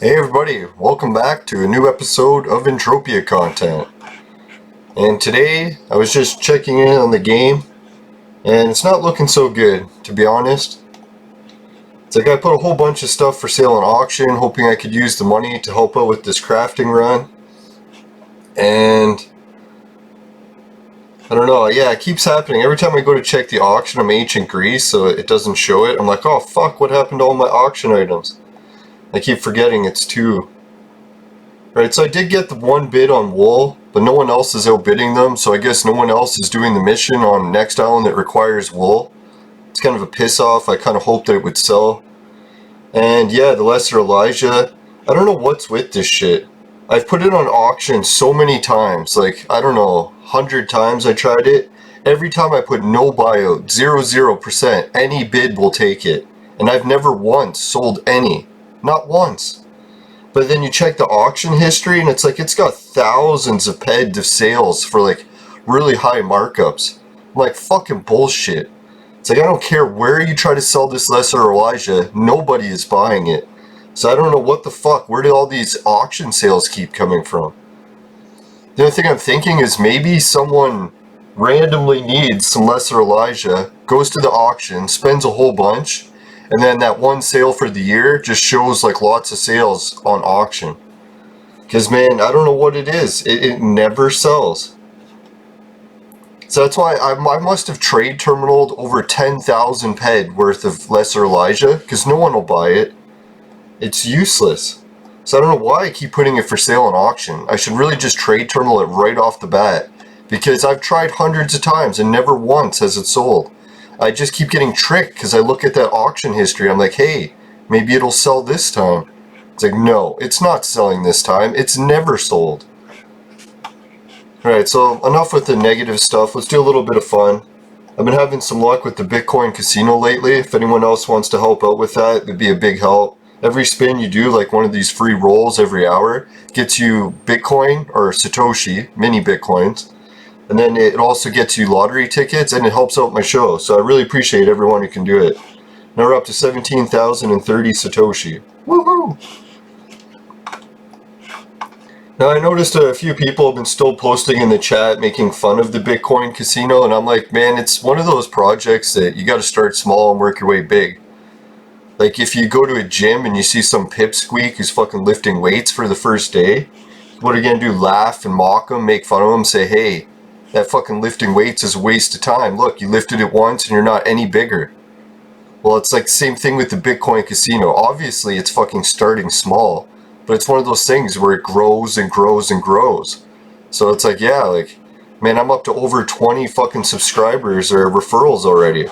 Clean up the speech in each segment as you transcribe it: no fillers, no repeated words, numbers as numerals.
Hey everybody, welcome back to a new episode of Entropia content. And today I was just checking in on the game and it's not looking so good, to be honest. It's like I put a whole bunch of stuff for sale on auction hoping I could use the money to help out with this crafting run. And I don't know, yeah, it keeps happening. Every time I go to check the auction, I'm ancient Greece, so it doesn't show it. I'm like, oh fuck, what happened to all my auction items? I keep forgetting it's 2. Right, so I did get the 1 bid on wool, but no one else is outbidding them, so I guess no one else is doing the mission on next island that requires wool. It's kind of a piss off. I kind of hoped that it would sell. And yeah, the Lesser Elijah, I don't know what's with this shit. I've put it on auction so many times, like, I don't know, 100 times I tried it. Every time I put no buyout, 0%, any bid will take it. And I've never once sold any. Not once. But then you check the auction history and it's like it's got thousands of ped of sales for like really high markups. I'm like, fucking bullshit. It's like I don't care where you try to sell this Lesser Elijah, nobody is buying it. So I don't know what the fuck, where do all these auction sales keep coming from? The only thing I'm thinking is maybe someone randomly needs some Lesser Elijah, goes to the auction, spends a whole bunch, and then that one sale for the year just shows like lots of sales on auction. Because man, I don't know what it is. It never sells. So that's why I must have trade terminaled over 10,000 ped worth of Lesser Elijah. Because no one will buy it. It's useless. So I don't know why I keep putting it for sale on auction. I should really just trade terminal it right off the bat. Because I've tried hundreds of times and never once has it sold. I just keep getting tricked because I look at that auction history. I'm like, hey, maybe it'll sell this time. It's like, no, it's not selling this time. It's never sold. Alright, so enough with the negative stuff. Let's do a little bit of fun. I've been having some luck with the Bitcoin casino lately. If anyone else wants to help out with that, it'd be a big help. Every spin you do, like one of these free rolls every hour, gets you Bitcoin or Satoshi, mini Bitcoins. And then it also gets you lottery tickets and it helps out my show. So I really appreciate everyone who can do it. Now we're up to 17,030 Satoshi. Woohoo! Now I noticed a few people have been still posting in the chat making fun of the Bitcoin casino. And I'm like, man, it's one of those projects that you got to start small and work your way big. Like if you go to a gym and you see some pipsqueak who's fucking lifting weights for the first day, what are you going to do? Laugh and mock him, make fun of him, say, hey, that fucking lifting weights is a waste of time. Look, you lifted it once and you're not any bigger. Well, it's like the same thing with the Bitcoin casino. Obviously, it's fucking starting small, but it's one of those things where it grows and grows and grows. So it's like, yeah, like, man, I'm up to over 20 fucking subscribers or referrals already.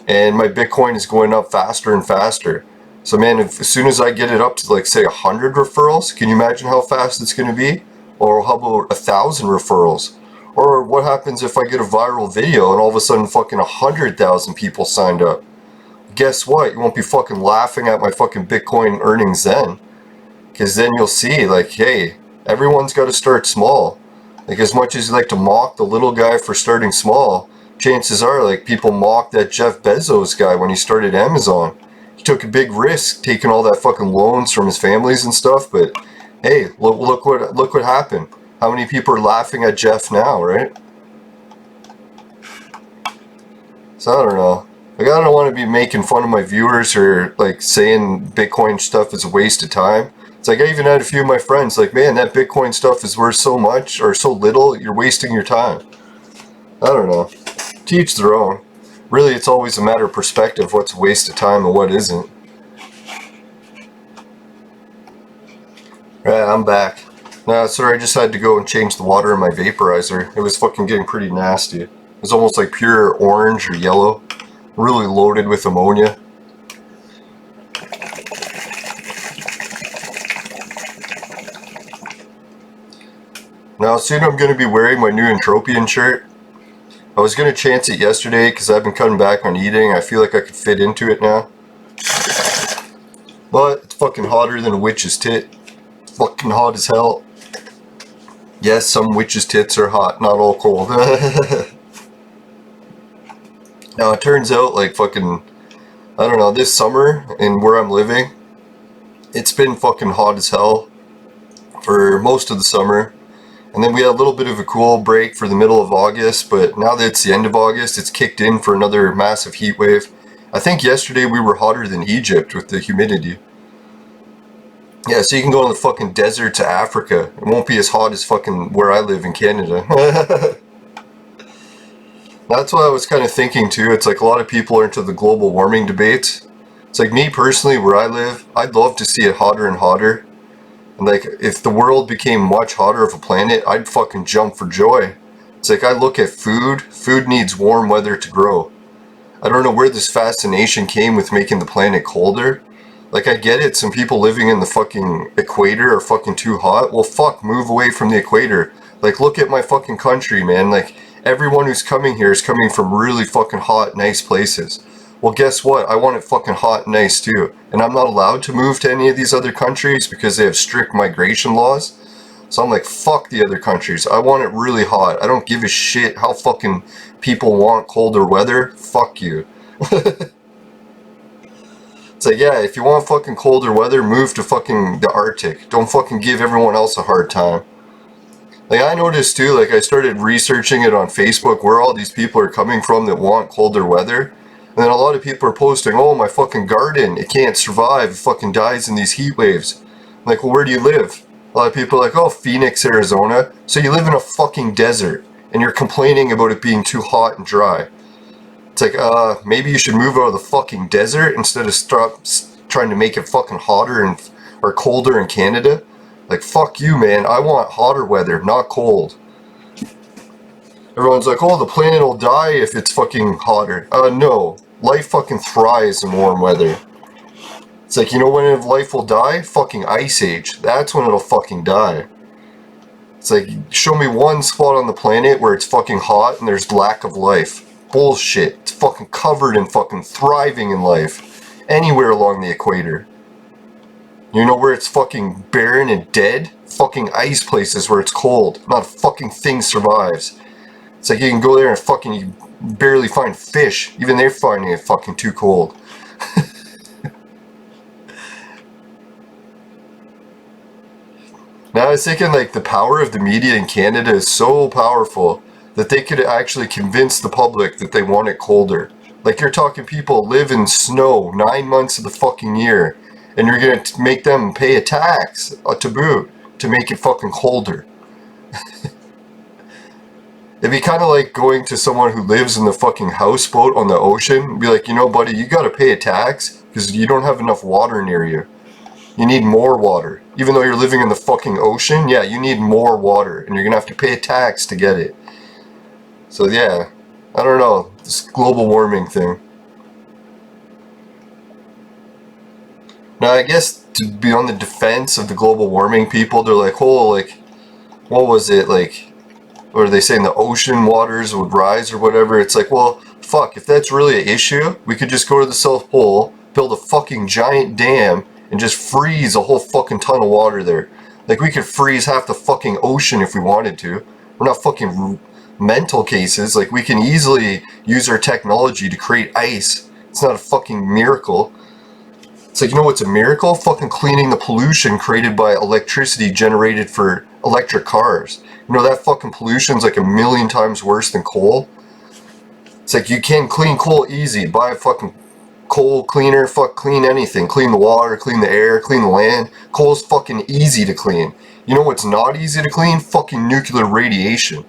And my Bitcoin is going up faster and faster. So man, as soon as I get it up to like say 100 referrals, can you imagine how fast it's going to be? Or how about 1,000 referrals? Or what happens if I get a viral video and all of a sudden fucking 100,000 people signed up? Guess what? You won't be fucking laughing at my fucking Bitcoin earnings then. Because then you'll see like, hey, everyone's got to start small. Like as much as you like to mock the little guy for starting small, chances are, like, people mock that Jeff Bezos guy when he started Amazon. He took a big risk taking all that fucking loans from his families and stuff, but hey, look what happened. How many people are laughing at Jeff now, right? So I don't know. Like I don't want to be making fun of my viewers or like saying Bitcoin stuff is a waste of time. It's like I even had a few of my friends like, man, that Bitcoin stuff is worth so much or so little, you're wasting your time. I don't know. To each their own. Really, it's always a matter of perspective, what's a waste of time and what isn't. Right, I'm back. Nah, sorry, I just had to go and change the water in my vaporizer. It was fucking getting pretty nasty. It was almost like pure orange or yellow. Really loaded with ammonia. Now, soon I'm going to be wearing my new Entropian shirt. I was going to chance it yesterday because I've been cutting back on eating. I feel like I could fit into it now. But it's fucking hotter than a witch's tit. Fucking hot as hell. Yes, some witches' tits are hot, not all cold. Now it turns out like fucking, I don't know, this summer in where I'm living, it's been fucking hot as hell for most of the summer. And then we had a little bit of a cool break for the middle of August, but now that it's the end of August, it's kicked in for another massive heat wave. I think yesterday we were hotter than Egypt with the humidity. Yeah, so you can go in the fucking desert to Africa. It won't be as hot as fucking where I live in Canada. That's what I was kind of thinking too. It's like a lot of people are into the global warming debates. It's like me personally, where I live, I'd love to see it hotter and hotter. And like, if the world became much hotter of a planet, I'd fucking jump for joy. It's like I look at food. Food needs warm weather to grow. I don't know where this fascination came with making the planet colder. Like, I get it, some people living in the fucking equator are fucking too hot. Well, fuck, move away from the equator. Like, look at my fucking country, man. Like, everyone who's coming here is coming from really fucking hot, nice places. Well, guess what? I want it fucking hot and nice too. And I'm not allowed to move to any of these other countries because they have strict migration laws. So I'm like, fuck the other countries. I want it really hot. I don't give a shit how fucking people want colder weather. Fuck you. It's like, yeah, if you want fucking colder weather, move to fucking the Arctic. Don't fucking give everyone else a hard time. Like, I noticed too, like, I started researching it on Facebook where all these people are coming from that want colder weather. And then a lot of people are posting, oh, my fucking garden, it can't survive, it fucking dies in these heat waves. I'm like, well, where do you live? A lot of people are like, oh, Phoenix, Arizona. So you live in a fucking desert, and you're complaining about it being too hot and dry. It's like, maybe you should move out of the fucking desert instead of stop trying to make it fucking hotter and or colder in Canada. Like, fuck you, man. I want hotter weather, not cold. Everyone's like, oh, the planet will die if it's fucking hotter. No. Life fucking thrives in warm weather. It's like, you know when life will die? Fucking Ice Age. That's when it'll fucking die. It's like, show me one spot on the planet where it's fucking hot and there's lack of life. Bullshit. It's fucking covered in fucking thriving in life. Anywhere along the equator. You know where it's fucking barren and dead? Fucking ice places where it's cold. Not a fucking thing survives. It's like you can go there and fucking you barely find fish. Even they're finding it fucking too cold. Now I was thinking like the power of the media in Canada is so powerful that they could actually convince the public that they want it colder. Like you're talking people live in snow 9 months of the fucking year and you're gonna make them pay a tax, to boot, to make it fucking colder. It'd be kind of like going to someone who lives in the fucking houseboat on the ocean and be like, you know, buddy, you gotta pay a tax because you don't have enough water near you. You need more water. Even though you're living in the fucking ocean, yeah, you need more water and you're gonna have to pay a tax to get it. So yeah, I don't know, this global warming thing. Now I guess to be on the defense of the global warming people, they're like, oh, like, what was it, like, or are they saying the ocean waters would rise or whatever? It's like, well, fuck, if that's really an issue, we could just go to the South Pole, build a fucking giant dam, and just freeze a whole fucking ton of water there. Like, we could freeze half the fucking ocean if we wanted to. We're not fucking mental cases. Like, we can easily use our technology to create ice. It's not a fucking miracle. It's like, you know what's a miracle? Fucking cleaning the pollution created by electricity generated for electric cars. You know, that fucking pollution's like 1,000,000 times worse than coal. It's like, you can clean coal easy. Buy a fucking coal cleaner, fuck, clean anything. Clean the water, clean the air, clean the land. Coal's fucking easy to clean. You know what's not easy to clean? Fucking nuclear radiation.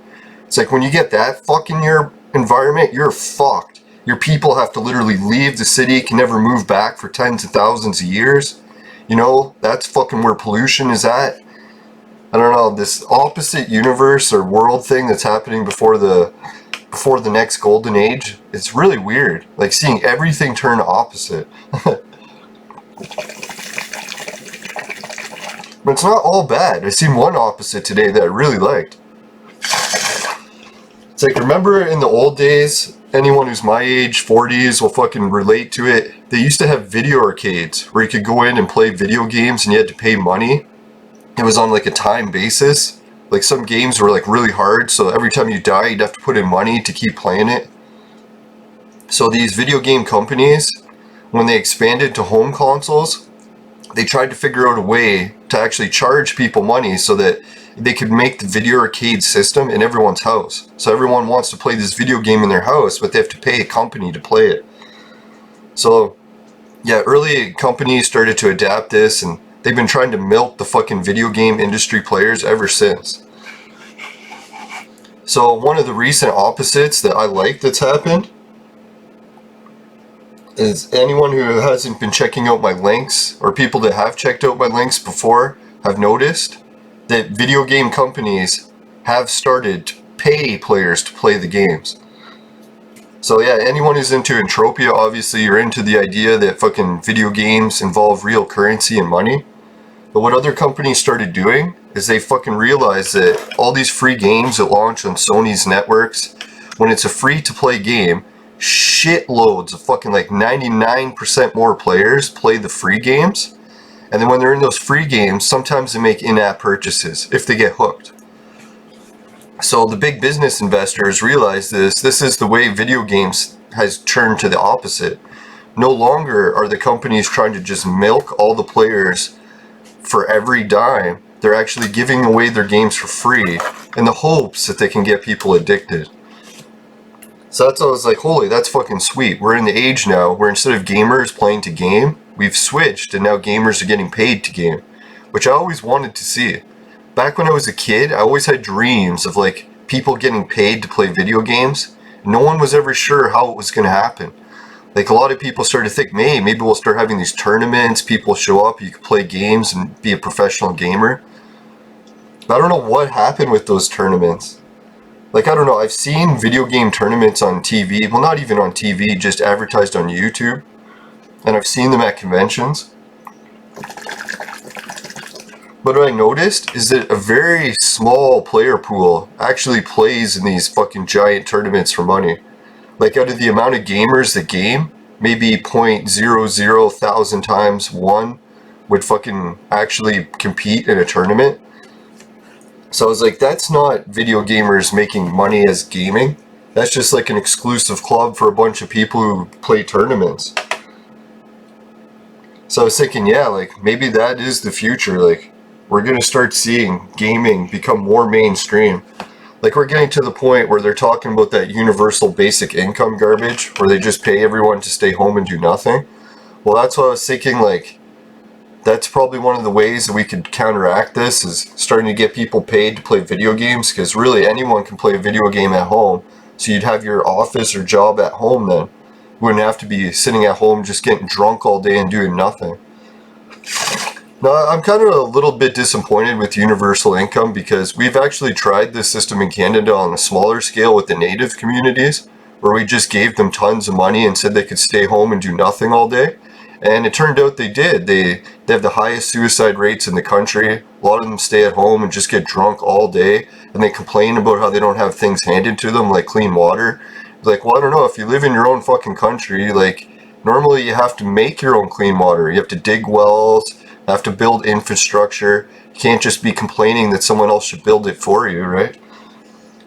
It's like, when you get that fuck in your environment, you're fucked. Your people have to literally leave the city, can never move back for tens of thousands of years. You know, that's fucking where pollution is at. I don't know, this opposite universe or world thing that's happening before the next golden age, it's really weird. Like seeing everything turn opposite. But it's not all bad. I seen one opposite today that I really liked. It's like, remember in the old days, anyone who's my age, 40s, will fucking relate to it. They used to have video arcades where you could go in and play video games and you had to pay money. It was on like a time basis. Like some games were like really hard, so every time you die you'd have to put in money to keep playing it. So these video game companies, when they expanded to home consoles, they tried to figure out a way to actually charge people money so that they could make the video arcade system in everyone's house. So everyone wants to play this video game in their house, but they have to pay a company to play it. So yeah, early companies started to adapt this, and they've been trying to milk the fucking video game industry players ever since. So one of the recent opposites that I like that's happened is anyone who hasn't been checking out my links, or people that have checked out my links before, have noticed that video game companies have started to pay players to play the games. So yeah, anyone who's into Entropia, obviously you're into the idea that fucking video games involve real currency and money. But what other companies started doing is they fucking realized that all these free games that launch on Sony's networks, when it's a free-to-play game, shitloads of fucking like 99% more players play the free games. And then when they're in those free games, sometimes they make in-app purchases if they get hooked. So the big business investors realize this. This is the way video games has turned to the opposite. No longer are the companies trying to just milk all the players for every dime. They're actually giving away their games for free in the hopes that they can get people addicted. So that's why I was like, holy, that's fucking sweet. We're in the age now where instead of gamers playing to game, we've switched and now gamers are getting paid to game, which I always wanted to see. Back when I was a kid, I always had dreams of like people getting paid to play video games. No one was ever sure how it was going to happen. Like a lot of people started to think, maybe we'll start having these tournaments, people show up, you can play games and be a professional gamer. But I don't know what happened with those tournaments. Like, I don't know, I've seen video game tournaments on TV, well not even on TV, just advertised on YouTube. And I've seen them at conventions. But what I noticed is that a very small player pool actually plays in these fucking giant tournaments for money. Like out of the amount of gamers that game, maybe 0.00 thousand times one would fucking actually compete in a tournament. So I was like, that's not video gamers making money as gaming. That's just like an exclusive club for a bunch of people who play tournaments. So I was thinking, yeah, like maybe that is the future. Like we're going to start seeing gaming become more mainstream. Like we're getting to the point where they're talking about that universal basic income garbage where they just pay everyone to stay home and do nothing. Well, that's what I was thinking, like that's probably one of the ways that we could counteract this is starting to get people paid to play video games, because really anyone can play a video game at home. So you'd have your office or job at home then. You wouldn't have to be sitting at home just getting drunk all day and doing nothing. Now, I'm kind of a little bit disappointed with universal income because we've actually tried this system in Canada on a smaller scale with the native communities, where we just gave them tons of money and said they could stay home and do nothing all day. And it turned out they did. They have the highest suicide rates in the country. A lot of them stay at home and just get drunk all day, and they complain about how they don't have things handed to them like clean water. It's like, well, I don't know, if you live in your own fucking country, like normally you have to make your own clean water. You have to dig wells, have to build infrastructure. You can't just be complaining that someone else should build it for you, right?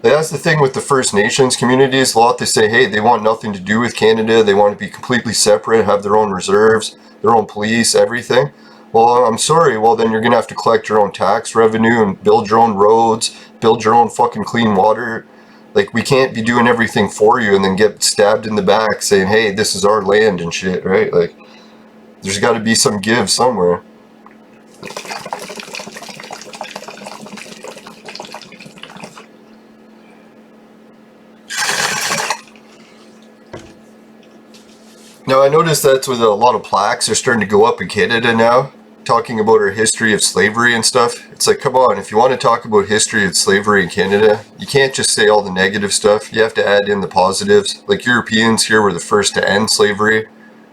That's the thing with the First Nations communities. A lot, they say, hey, they want nothing to do with Canada. They want to be completely separate, have their own reserves, their own police, everything. Well, I'm sorry. Well, then you're going to have to collect your own tax revenue and build your own roads, build your own fucking clean water. Like, we can't be doing everything for you and then get stabbed in the back saying, hey, this is our land and shit, right? Like, there's got to be some give somewhere. Now, I noticed that's with a lot of plaques are starting to go up in Canada now, talking about our history of slavery and stuff. It's like, come on, if you want to talk about history of slavery in Canada, you can't just say all the negative stuff. You have to add in the positives. Like, Europeans here were the first to end slavery.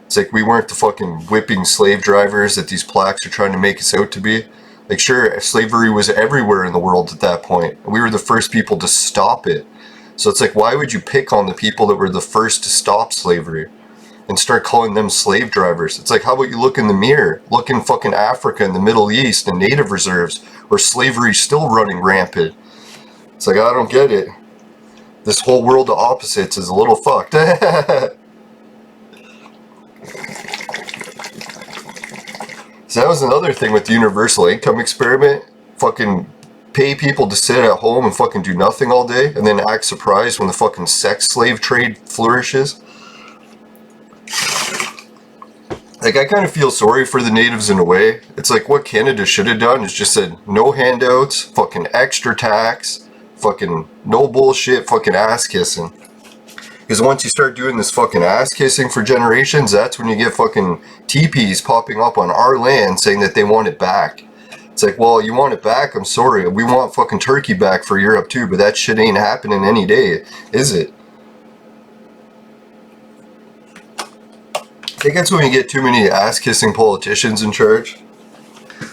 It's like we weren't the fucking whipping slave drivers that these plaques are trying to make us out to be. Like, sure, slavery was everywhere in the world at that point. We were the first people to stop it. So it's like, why would you pick on the people that were the first to stop slavery and start calling them slave drivers? It's like, how about you look in the mirror? Look in fucking Africa and the Middle East and native reserves where slavery's still running rampant. It's like, I don't get it. This whole world of opposites is a little fucked. So that was another thing with the universal income experiment. Fucking pay people to sit at home and fucking do nothing all day and then act surprised when the fucking sex slave trade flourishes. Like, I kind of feel sorry for the natives in a way. It's like what Canada should have done is just said no handouts, fucking extra tax, fucking no bullshit, fucking ass kissing. Because once you start doing this fucking ass kissing for generations, that's when you get fucking teepees popping up on our land saying that they want it back. It's like, well, you want it back? I'm sorry. We want fucking Turkey back for Europe too, but that shit ain't happening any day, is it? I think that's when you get too many ass-kissing politicians in charge.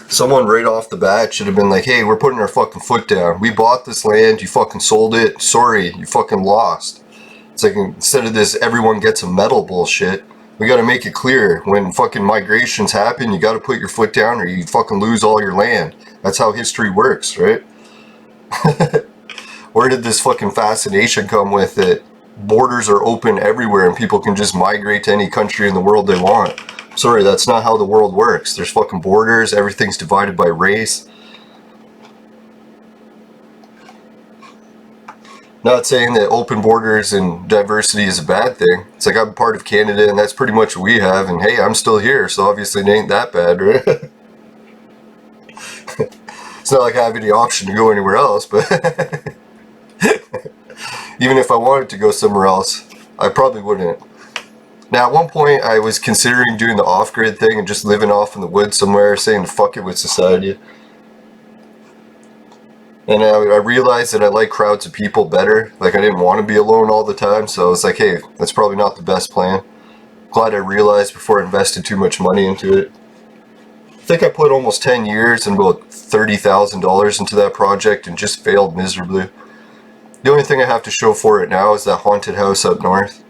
Someone right off the bat should have been like, hey, we're putting our fucking foot down. We bought this land, you fucking sold it. Sorry, you fucking lost. It's like, instead of this everyone gets a medal bullshit, we gotta make it clear, when fucking migrations happen, you gotta put your foot down or you fucking lose all your land. That's how history works, right? Where did this fucking fascination come with that borders are open everywhere and people can just migrate to any country in the world they want? Sorry, that's not how the world works. There's fucking borders, everything's divided by race. Not saying that open borders and diversity is a bad thing. It's like, I'm part of Canada and that's pretty much what we have, and hey, I'm still here, so obviously it ain't that bad, right? It's not like I have any option to go anywhere else, but even if I wanted to go somewhere else, I probably wouldn't. Now, at one point, I was considering doing the off-grid thing and just living off in the woods somewhere, saying fuck it with society. And I realized that I like crowds of people better. Like, I didn't want to be alone all the time, so I was like, hey, that's probably not the best plan. Glad I realized before I invested too much money into it. I think I put almost 10 years and about $30,000 into that project and just failed miserably. The only thing I have to show for it now is that haunted house up north.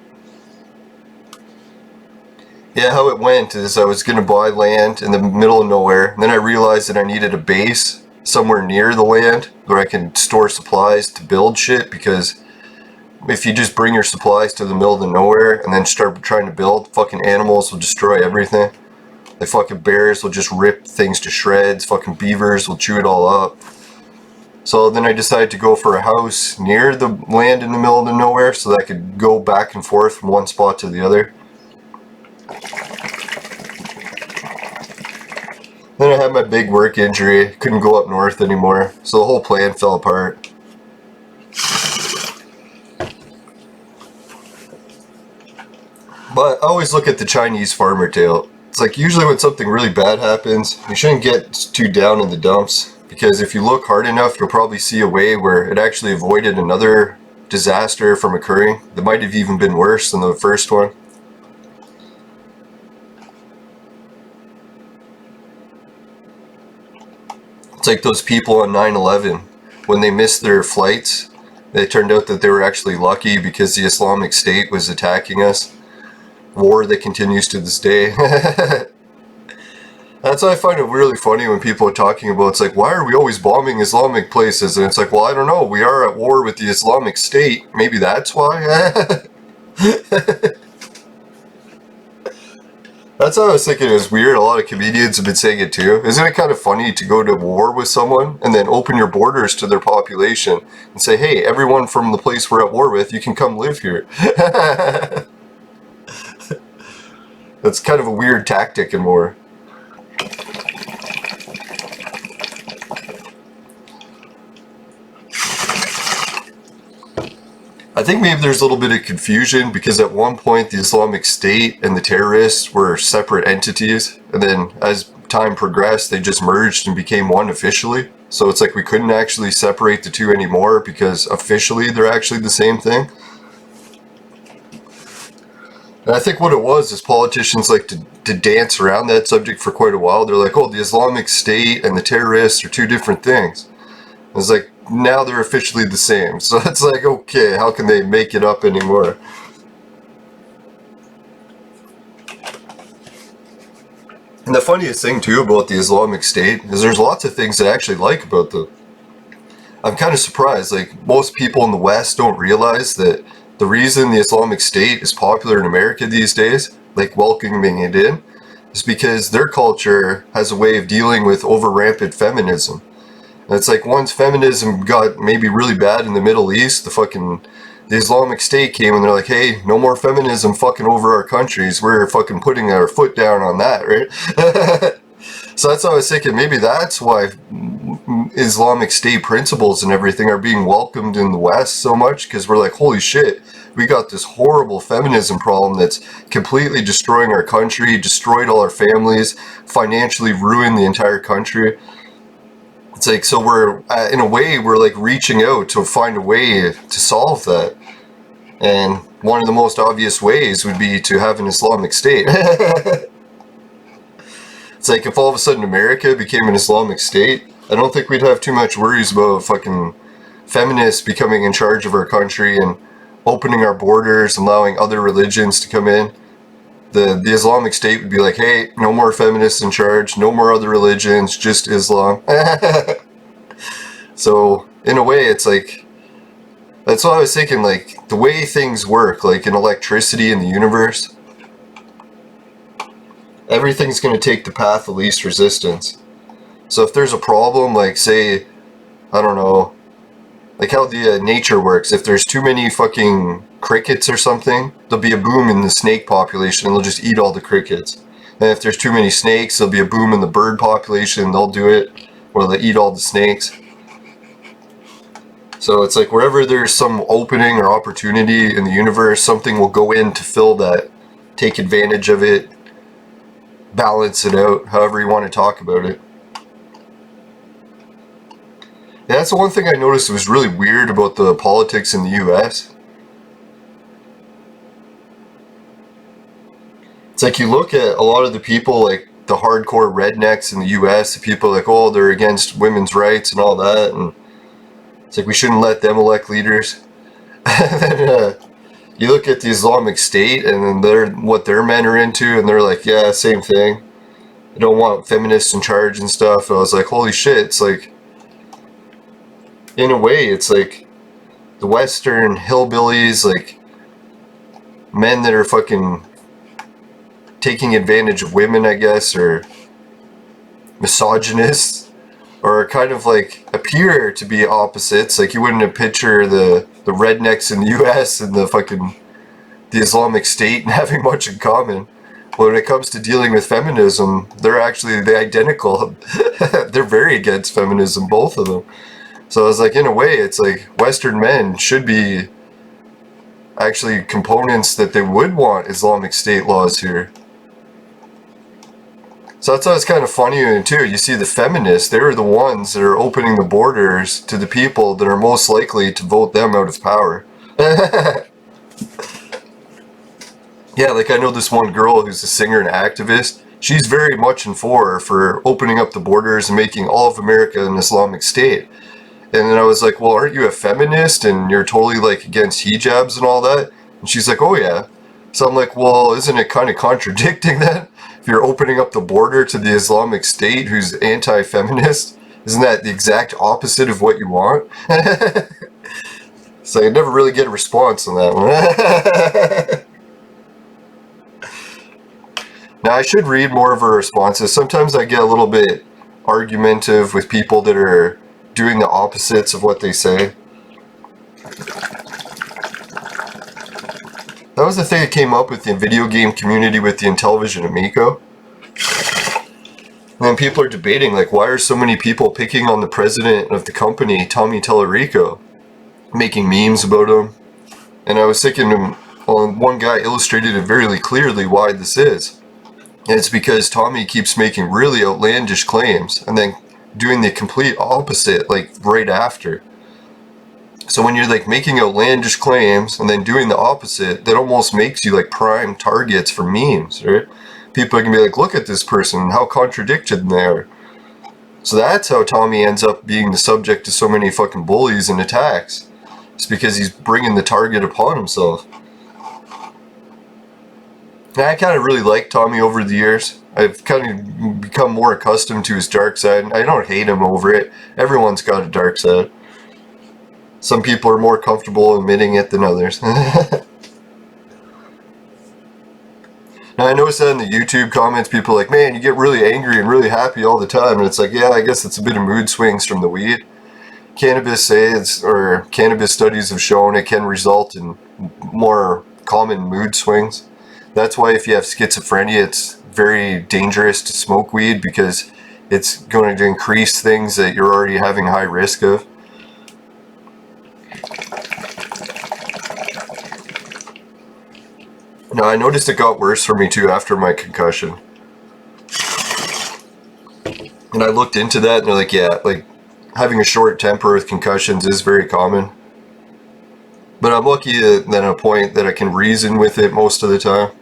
Yeah, how it went is I was going to buy land in the middle of nowhere, and then I realized that I needed a base somewhere near the land where I can store supplies to build shit, because if you just bring your supplies to the middle of the nowhere and then start trying to build, fucking animals will destroy everything. Like fucking bears will just rip things to shreds, fucking beavers will chew it all up. So then I decided to go for a house near the land in the middle of the nowhere so that I could go back and forth from one spot to the other. Then I had my big work injury, couldn't go up north anymore, so the whole plan fell apart. But I always look at the Chinese farmer tale. It's like, usually when something really bad happens, you shouldn't get too down in the dumps, because if you look hard enough, you'll probably see a way where it actually avoided another disaster from occurring that might have even been worse than the first one. It's like those people on 9/11, when they missed their flights, it turned out that they were actually lucky because the Islamic State was attacking us. War that continues to this day. That's why I find it really funny when people are talking about, it's like, why are we always bombing Islamic places? And it's like, well, I don't know, we are at war with the Islamic State, maybe that's why? That's how I was thinking. It was weird. A lot of comedians have been saying it too. Isn't it kind of funny to go to war with someone and then open your borders to their population and say, hey, everyone from the place we're at war with, you can come live here. That's kind of a weird tactic in war. I think maybe there's a little bit of confusion because at one point the Islamic State and the terrorists were separate entities, and then as time progressed they just merged and became one officially. So it's like we couldn't actually separate the two anymore because officially they're actually the same thing. And I think what it was is politicians like to dance around that subject for quite a while. They're like, oh, the Islamic State and the terrorists are two different things. And it's like, now they're officially the same. So it's like, okay, how can they make it up anymore? And the funniest thing too about the Islamic State is there's lots of things I actually like about them. I'm kind of surprised, like most people in the West don't realize that the reason the Islamic State is popular in America these days, like welcoming it in, is because their culture has a way of dealing with over rampant feminism. And it's like once feminism got maybe really bad in the Middle East, the Islamic State came and they're like, hey, no more feminism fucking over our countries. We're fucking putting our foot down on that, right? So that's how I was thinking, maybe that's why Islamic State principles and everything are being welcomed in the West so much, because we're like, holy shit, we got this horrible feminism problem that's completely destroying our country, destroyed all our families, financially ruined the entire country. It's like, so we're, in a way, we're like reaching out to find a way to solve that. And one of the most obvious ways would be to have an Islamic State. It's like if all of a sudden America became an Islamic State, I don't think we'd have too much worries about fucking feminists becoming in charge of our country and opening our borders, allowing other religions to come in. The Islamic State would be like, hey, no more feminists in charge, no more other religions, just Islam. So, in a way, it's like, that's what I was thinking, like, the way things work, like in electricity in the universe, everything's going to take the path of least resistance. So if there's a problem, like say, I don't know, like how the nature works, if there's too many fucking crickets or something, there'll be a boom in the snake population and they'll just eat all the crickets. And if there's too many snakes, there'll be a boom in the bird population and they'll do it, or they'll eat all the snakes. So it's like wherever there's some opening or opportunity in the universe, something will go in to fill that, take advantage of it, balance it out, however you want to talk about it. Yeah, that's the one thing I noticed was really weird about the politics in the US. It's like you look at a lot of the people, like the hardcore rednecks in the US, the people like, oh, they're against women's rights and all that, and it's like we shouldn't let them elect leaders. And then you look at the Islamic State and then what their men are into, and they're like, yeah, same thing. They don't want feminists in charge and stuff. And I was like, holy shit, it's like, in a way, it's like the Western hillbillies, like men that are fucking taking advantage of women, I guess, or misogynists, or kind of like appear to be opposites. Like you wouldn't picture the rednecks in the US and the Islamic State having much in common. But when it comes to dealing with feminism, they're actually the identical. They're very against feminism, both of them. So I was like, in a way, it's like Western men should be actually components that they would want Islamic State laws here. So that's why it's kind of funny too. You see the feminists, they're the ones that are opening the borders to the people that are most likely to vote them out of power. Yeah, like I know this one girl who's a singer and activist. She's very much in for opening up the borders and making all of America an Islamic State. And then I was like, well, aren't you a feminist and you're totally like against hijabs and all that? And she's like, oh yeah. So I'm like, well, isn't it kind of contradicting that? If you're opening up the border to the Islamic State who's anti-feminist, isn't that the exact opposite of what you want? So I never really get a response on that one. Now I should read more of her responses. Sometimes I get a little bit argumentative with people that are doing the opposites of what they say. That was the thing that came up with the video game community with the Intellivision Amico. And then people are debating, like, why are so many people picking on the president of the company, Tommy Tallarico, making memes about him? And I was thinking, well, one guy illustrated it very clearly why this is. And it's because Tommy keeps making really outlandish claims and then doing the complete opposite, like, right after. So when you're, like, making outlandish claims and then doing the opposite, that almost makes you, like, prime targets for memes, right? People are going to be like, look at this person, how contradicted they are. So that's how Tommy ends up being the subject to so many fucking bullies and attacks. It's because he's bringing the target upon himself. And I kind of really like Tommy over the years. I've kind of become more accustomed to his dark side. I don't hate him over it. Everyone's got a dark side. Some people are more comfortable admitting it than others. Now I noticed that in the YouTube comments, people are like, man, you get really angry and really happy all the time. And it's like, yeah, I guess it's a bit of mood swings from the weed. Cannabis studies have shown it can result in more common mood swings. That's why if you have schizophrenia, it's very dangerous to smoke weed, because it's going to increase things that you're already having high risk of. Now I noticed it got worse for me too after my concussion. And I looked into that and they're like, yeah, like having a short temper with concussions is very common. But I'm lucky that at a point that I can reason with it most of the time.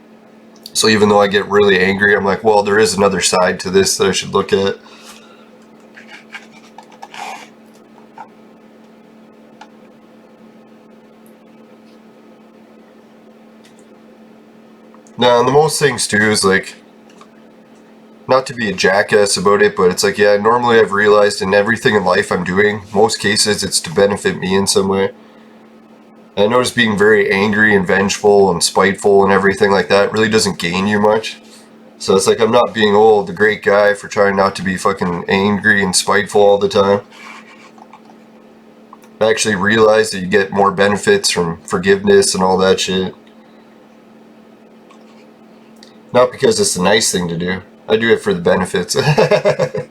So even though I get really angry, I'm like, well, there is another side to this that I should look at. Now, and the most things too is like, not to be a jackass about it, but it's like, yeah, normally I've realized in everything in life I'm doing, most cases it's to benefit me in some way. I notice being very angry and vengeful and spiteful and everything like that really doesn't gain you much. So it's like I'm not being the great guy for trying not to be fucking angry and spiteful all the time. I actually realize that you get more benefits from forgiveness and all that shit. Not because it's the nice thing to do. I do it for the benefits. It's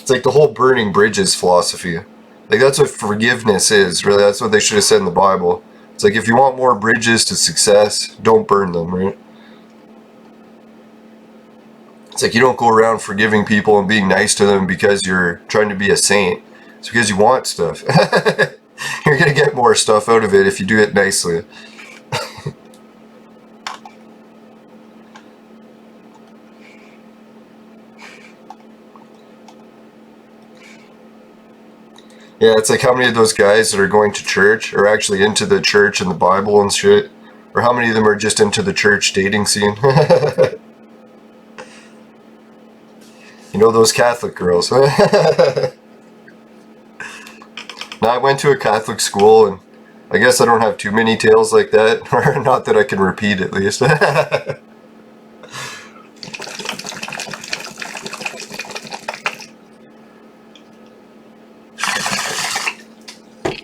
like the whole burning bridges philosophy. Like that's what forgiveness is, really. That's what they should have said in the Bible. It's like if you want more bridges to success, don't burn them, right? It's like you don't go around forgiving people and being nice to them because you're trying to be a saint. It's because you want stuff. You're going to get more stuff out of it if you do it nicely. Yeah, it's like how many of those guys that are going to church are actually into the church and the Bible and shit? Or how many of them are just into the church dating scene? You know, those Catholic girls. Now, I went to a Catholic school, and I guess I don't have too many tales like that. Or not that I can repeat, at least.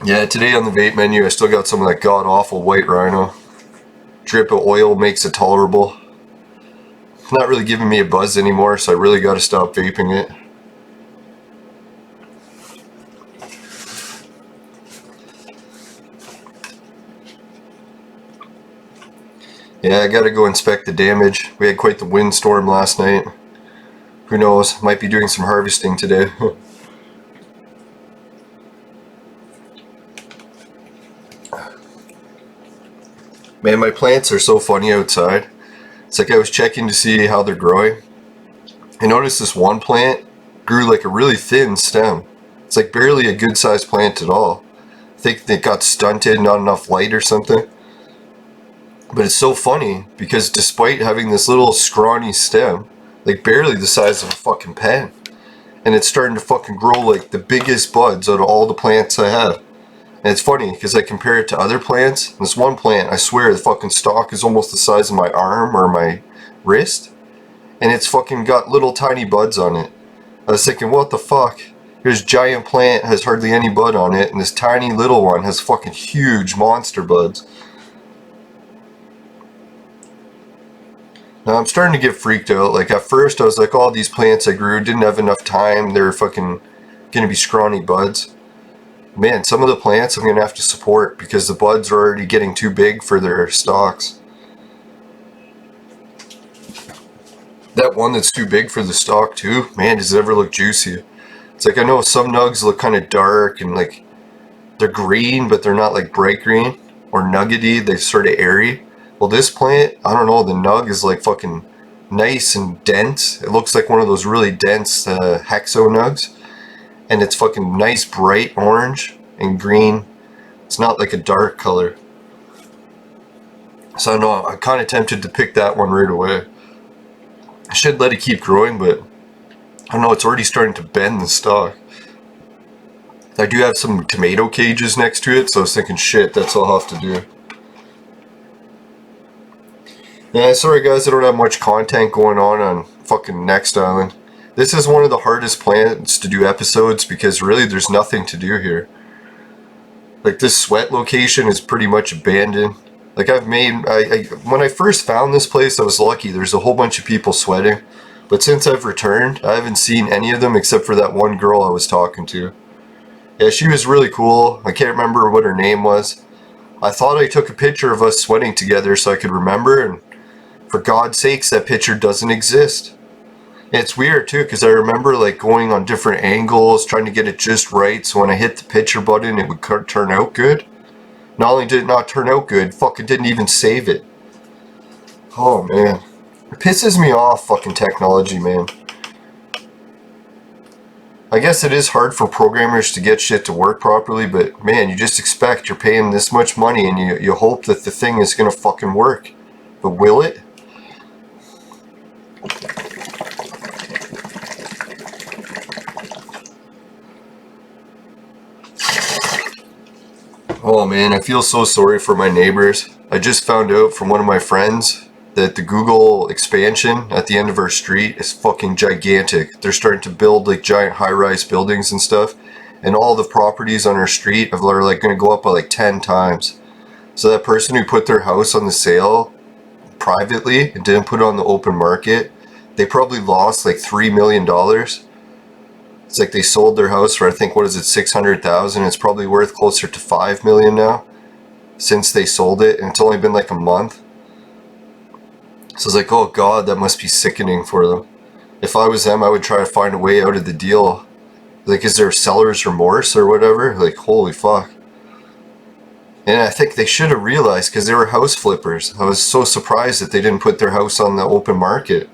Yeah, today on the vape menu, I still got some of that god-awful White Rhino. Drip of oil makes it tolerable. It's not really giving me a buzz anymore, so I really got to stop vaping it. Yeah, I gotta go inspect the damage. We had quite the windstorm last night. Who knows, might be doing some harvesting today. Man, my plants are so funny outside. It's like I was checking to see how they're growing. I noticed this one plant grew like a really thin stem. It's like barely a good sized plant at all. I think it got stunted, not enough light or something. But it's so funny because despite having this little scrawny stem, like barely the size of a fucking pen, and it's starting to fucking grow like the biggest buds out of all the plants I have. And it's funny because I compare it to other plants. This one plant, I swear the fucking stalk is almost the size of my arm or my wrist. And it's fucking got little tiny buds on it. I was thinking, what the fuck? This giant plant has hardly any bud on it, and this tiny little one has fucking huge monster buds. Now I'm starting to get freaked out. Like at first I was like, oh, these plants I grew didn't have enough time. They're fucking gonna be scrawny buds. Man, some of the plants I'm going to have to support because the buds are already getting too big for their stalks. That one that's too big for the stalk too, man, does it ever look juicy. It's like I know some nugs look kind of dark and like they're green, but they're not like bright green or nuggety, they're sort of airy. Well, this plant, I don't know, the nug is like fucking nice and dense. It looks like one of those really dense hexo nugs. And it's fucking nice bright orange and green. It's not like a dark color. So I don't know, I'm kind of tempted to pick that one right away. I should let it keep growing, but I don't know, it's already starting to bend the stalk. I do have some tomato cages next to it, so I was thinking, shit, that's all I'll have to do. Yeah, sorry guys, I don't have much content going on fucking Next Island. This is one of the hardest planets to do episodes because really there's nothing to do here. Like this sweat location is pretty much abandoned. Like when I first found this place I was lucky, there's a whole bunch of people sweating. But since I've returned, I haven't seen any of them except for that one girl I was talking to. Yeah, she was really cool. I can't remember what her name was. I thought I took a picture of us sweating together so I could remember, and for God's sakes, that picture doesn't exist. And it's weird too, because I remember like going on different angles, trying to get it just right, so when I hit the picture button, it would turn out good. Not only did it not turn out good, fucking didn't even save it. Oh man. It pisses me off, fucking technology, man. I guess it is hard for programmers to get shit to work properly, but man, you just expect you're paying this much money and you hope that the thing is gonna fucking work. But will it? Oh man, I feel so sorry for my neighbors. I just found out from one of my friends that the Google expansion at the end of our street is fucking gigantic. They're starting to build like giant high-rise buildings and stuff, and all the properties on our street are like going to go up by like 10 times. So that person who put their house on the sale privately and didn't put it on the open market, they probably lost like $3 million. It's like they sold their house for, I think, what is it, 600,000. It's probably worth closer to 5 million now since they sold it, and it's only been like a month. So it's like, oh god, that must be sickening for them. If I was them, I would try to find a way out of the deal. Like, is there seller's remorse or whatever? Like, holy fuck. And I think they should have realized, because they were house flippers. I was so surprised that they didn't put their house on the open market.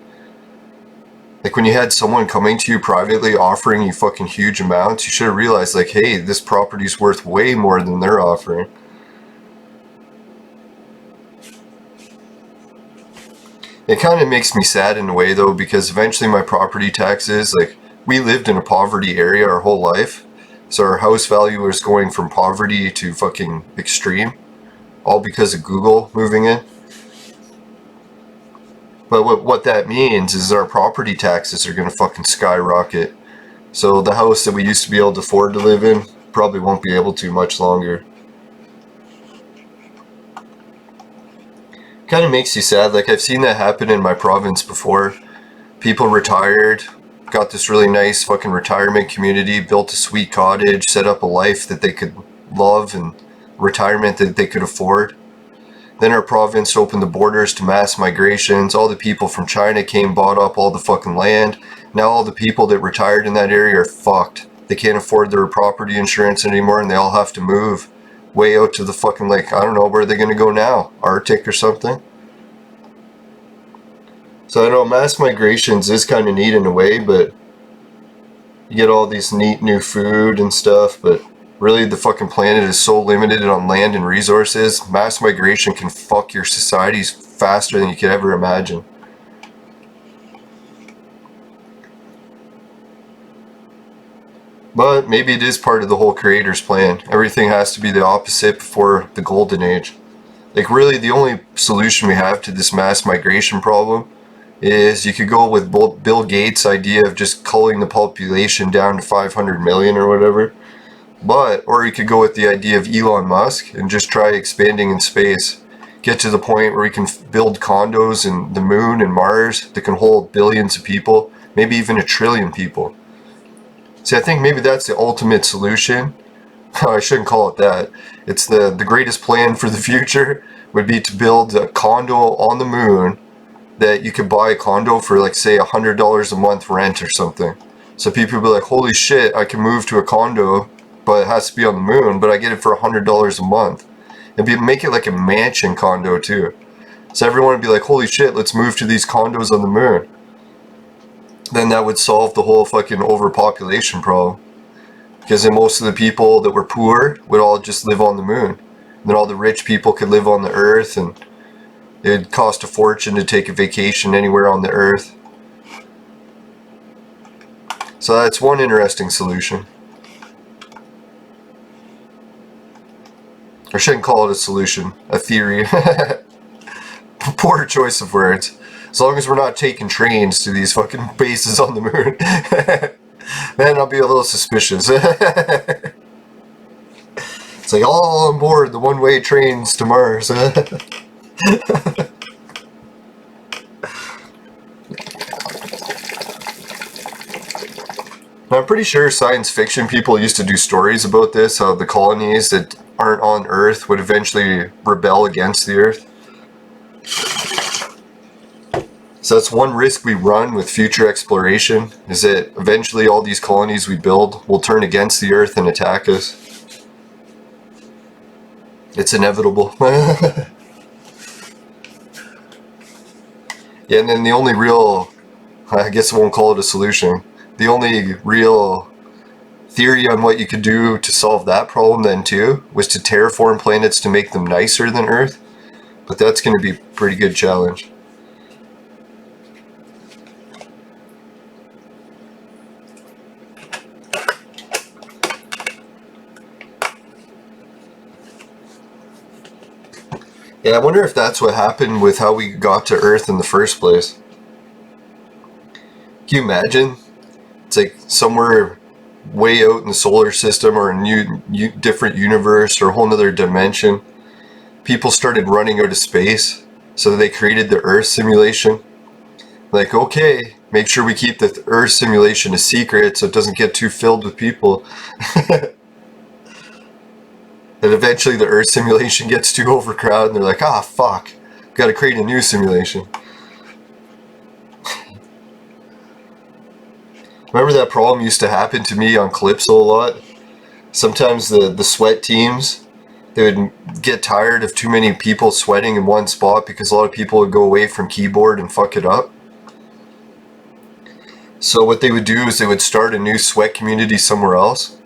Like, when you had someone coming to you privately offering you fucking huge amounts, you should have realized, like, hey, this property's worth way more than they're offering. It kind of makes me sad in a way though, because eventually my property taxes, like, we lived in a poverty area our whole life, so our house value was going from poverty to fucking extreme, all because of Google moving in. But what that means is our property taxes are going to fucking skyrocket. So the house that we used to be able to afford to live in probably won't be able to much longer. Kind of makes you sad. Like, I've seen that happen in my province before. People retired, got this really nice fucking retirement community, built a sweet cottage, set up a life that they could love and retirement that they could afford. Then our province opened the borders to mass migrations. All the people from China came, bought up all the fucking land. Now all the people that retired in that area are fucked. They can't afford their property insurance anymore, and they all have to move way out to the fucking, like, I don't know, where are they going to go now? Arctic or something? So I know mass migrations is kind of neat in a way, but you get all these neat new food and stuff, but really the fucking planet is so limited on land and resources. Mass migration can fuck your societies faster than you could ever imagine. But maybe it is part of the whole creator's plan. Everything has to be the opposite before the golden age. Like, really the only solution we have to this mass migration problem is you could go with Bill Gates' idea of just culling the population down to 500 million or whatever. Or you could go with the idea of Elon Musk and just try expanding in space. Get to the point where we can build condos in the moon and Mars that can hold billions of people, maybe even 1 trillion people. See, I think maybe that's the ultimate solution. I shouldn't call it that. It's the greatest plan for the future would be to build a condo on the moon that you could buy a condo for, like, say, $100 a month rent or something. So people would be like, holy shit, I can move to a condo, but it has to be on the moon, but I get it for $100 a month. And make it like a mansion condo too. So everyone would be like, holy shit, let's move to these condos on the moon. Then that would solve the whole fucking overpopulation problem. Because then most of the people that were poor would all just live on the moon. And then all the rich people could live on the earth, and it'd cost a fortune to take a vacation anywhere on the earth. So that's one interesting solution. I shouldn't call it a solution, a theory. Poor choice of words. As long as we're not taking trains to these fucking bases on the moon. Then I'll be a little suspicious. It's like all on board the one-way trains to Mars. I'm pretty sure science fiction people used to do stories about this, how the colonies that aren't on Earth would eventually rebel against the Earth. So that's one risk we run with future exploration, is that eventually all these colonies we build will turn against the Earth and attack us. It's inevitable. Yeah, and then the only real, I guess I won't call it a solution, the only real theory on what you could do to solve that problem then too was to terraform planets to make them nicer than Earth. But that's going to be a pretty good challenge. Yeah, I wonder if that's what happened with how we got to Earth in the first place. Can you imagine? It's like somewhere way out in the solar system or a new different universe or a whole other dimension. People started running out of space, so they created the Earth simulation. Like, okay, make sure we keep the Earth simulation a secret so it doesn't get too filled with people. And eventually the Earth simulation gets too overcrowded and they're like, ah, fuck, gotta create a new simulation. Remember that problem used to happen to me on Calypso a lot? Sometimes the sweat teams, they would get tired of too many people sweating in one spot because a lot of people would go away from keyboard and fuck it up. So what they would do is they would start a new sweat community somewhere else.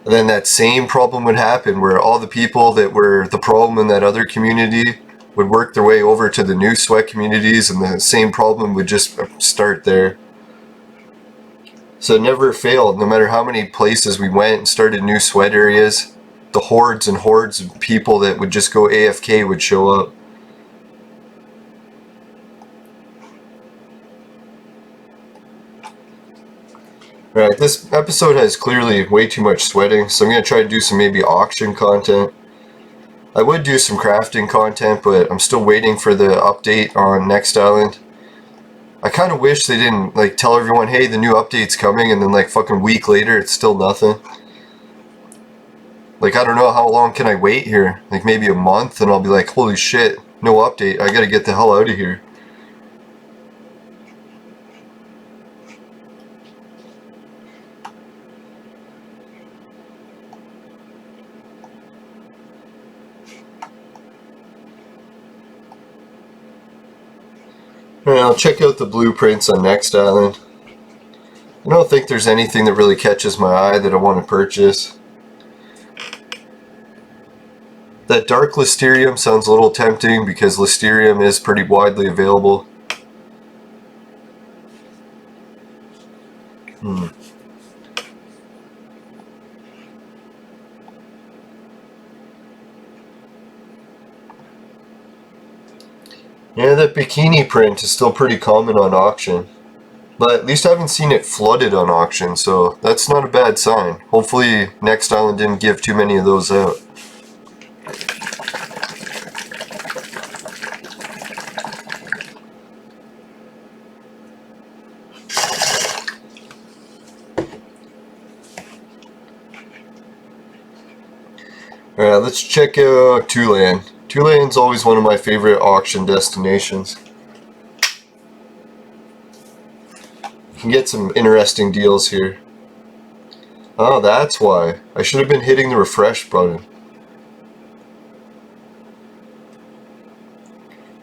And then that same problem would happen where all the people that were the problem in that other community would work their way over to the new sweat communities and the same problem would just start there. So it never failed. No matter how many places we went and started new sweat areas, the hordes and hordes of people that would just go AFK would show up. Alright, this episode has clearly way too much sweating, so I'm going to try to do some maybe auction content. I would do some crafting content, but I'm still waiting for the update on Next Island. I kind of wish they didn't like tell everyone, hey, the new update's coming, and then like fucking week later it's still nothing. Like, I don't know, how long can I wait here? Like maybe a month, and I'll be like, holy shit, no update, I gotta get the hell out of here. Alright, I'll check out the blueprints on Next Island. I don't think there's anything that really catches my eye that I want to purchase. That dark Listerium sounds a little tempting because Listerium is pretty widely available. Yeah, that bikini print is still pretty common on auction. But at least I haven't seen it flooded on auction, so that's not a bad sign. Hopefully Next Island didn't give too many of those out. Alright, let's check out Tulan. Tulan's always one of my favorite auction destinations. You can get some interesting deals here. Oh, that's why. I should have been hitting the refresh button.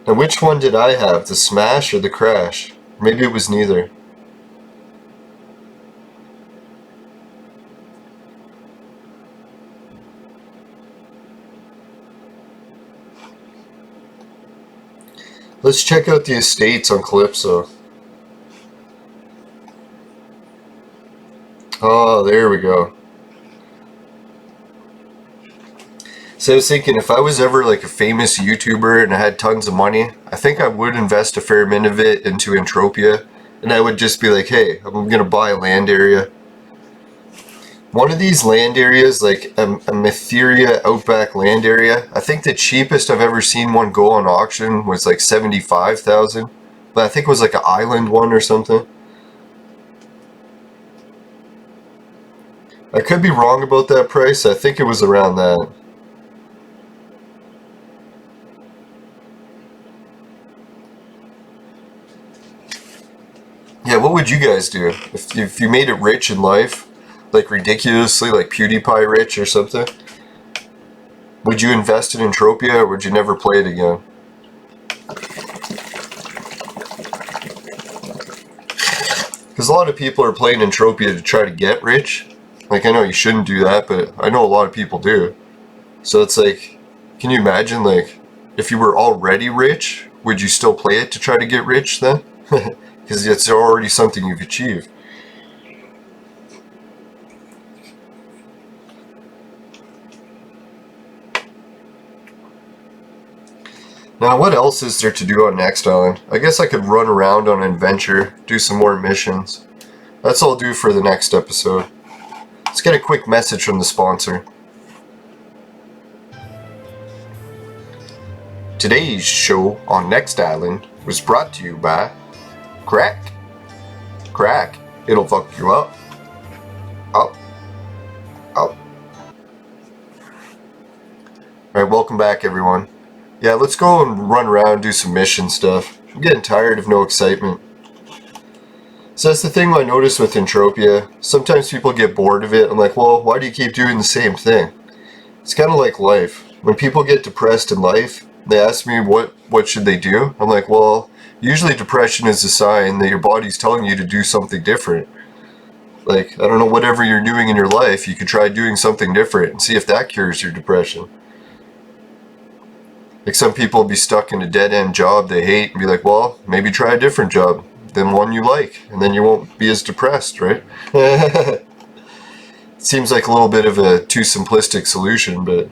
Now which one did I have? The smash or the crash? Maybe it was neither. Let's check out the estates on Calypso. Oh, there we go. So I was thinking, if I was ever like a famous YouTuber and I had tons of money, I think I would invest a fair bit of it into Entropia, and I would just be like, hey, I'm gonna buy a land area. One of these land areas, like a Mytheria Outback land area, I think the cheapest I've ever seen one go on auction was like 75,000, but I think it was like an island one or something. I could be wrong about that price. I think it was around that. Yeah, what would you guys do if you made it rich in life, like ridiculously, like PewDiePie rich or something? Would you invest in Entropia, or would you never play it again? Because a lot of people are playing Entropia to try to get rich. Like, I know you shouldn't do that, but I know a lot of people do. So it's like, can you imagine, like, if you were already rich, would you still play it to try to get rich then? Because it's already something you've achieved. Now, what else is there to do on Next Island? I guess I could run around on an adventure, do some more missions. That's all I'll do for the next episode. Let's get a quick message from the sponsor. Today's show on Next Island was brought to you by Crack. Crack. It'll fuck you up. Up. Up. Alright, welcome back everyone. Yeah, let's go and run around, do some mission stuff. I'm getting tired of no excitement. So that's the thing I notice with Entropia. Sometimes people get bored of it. I'm like, well, why do you keep doing the same thing? It's kind of like life. When people get depressed in life, they ask me what should they do. I'm like, well, usually depression is a sign that your body's telling you to do something different. Like, I don't know, whatever you're doing in your life, you could try doing something different and see if that cures your depression. Like, some people will be stuck in a dead-end job they hate and be like, well, maybe try a different job than one you like, and then you won't be as depressed, right? It seems like a little bit of a too simplistic solution, but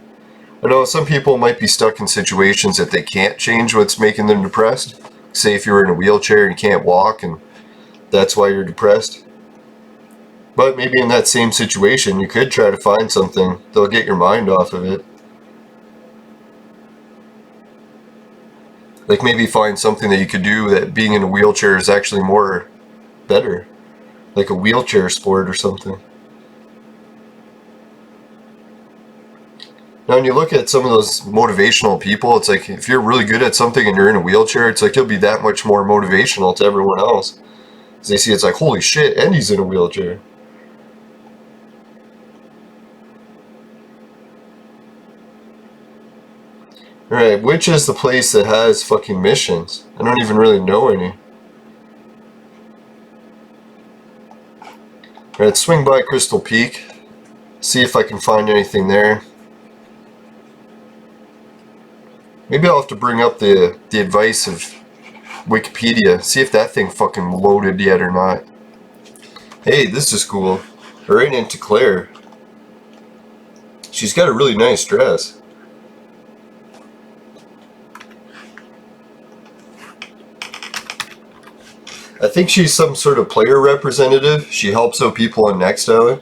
I know some people might be stuck in situations that they can't change what's making them depressed. Say if you're in a wheelchair and you can't walk, and that's why you're depressed. But maybe in that same situation, you could try to find something that'll get your mind off of it. Like maybe find something that you could do that being in a wheelchair is actually more better. Like a wheelchair sport or something. Now when you look at some of those motivational people, it's like if you're really good at something and you're in a wheelchair, it's like you'll be that much more motivational to everyone else. As they see it's like, holy shit, and he's in a wheelchair. Alright, which is the place that has fucking missions? I don't even really know any. Alright, swing by Crystal Peak. See if I can find anything there. Maybe I'll have to bring up the advice of Wikipedia. See if that thing fucking loaded yet or not. Hey, this is cool. I ran into Claire. She's got a really nice dress. I think she's some sort of player representative. She helps out people on Next Island.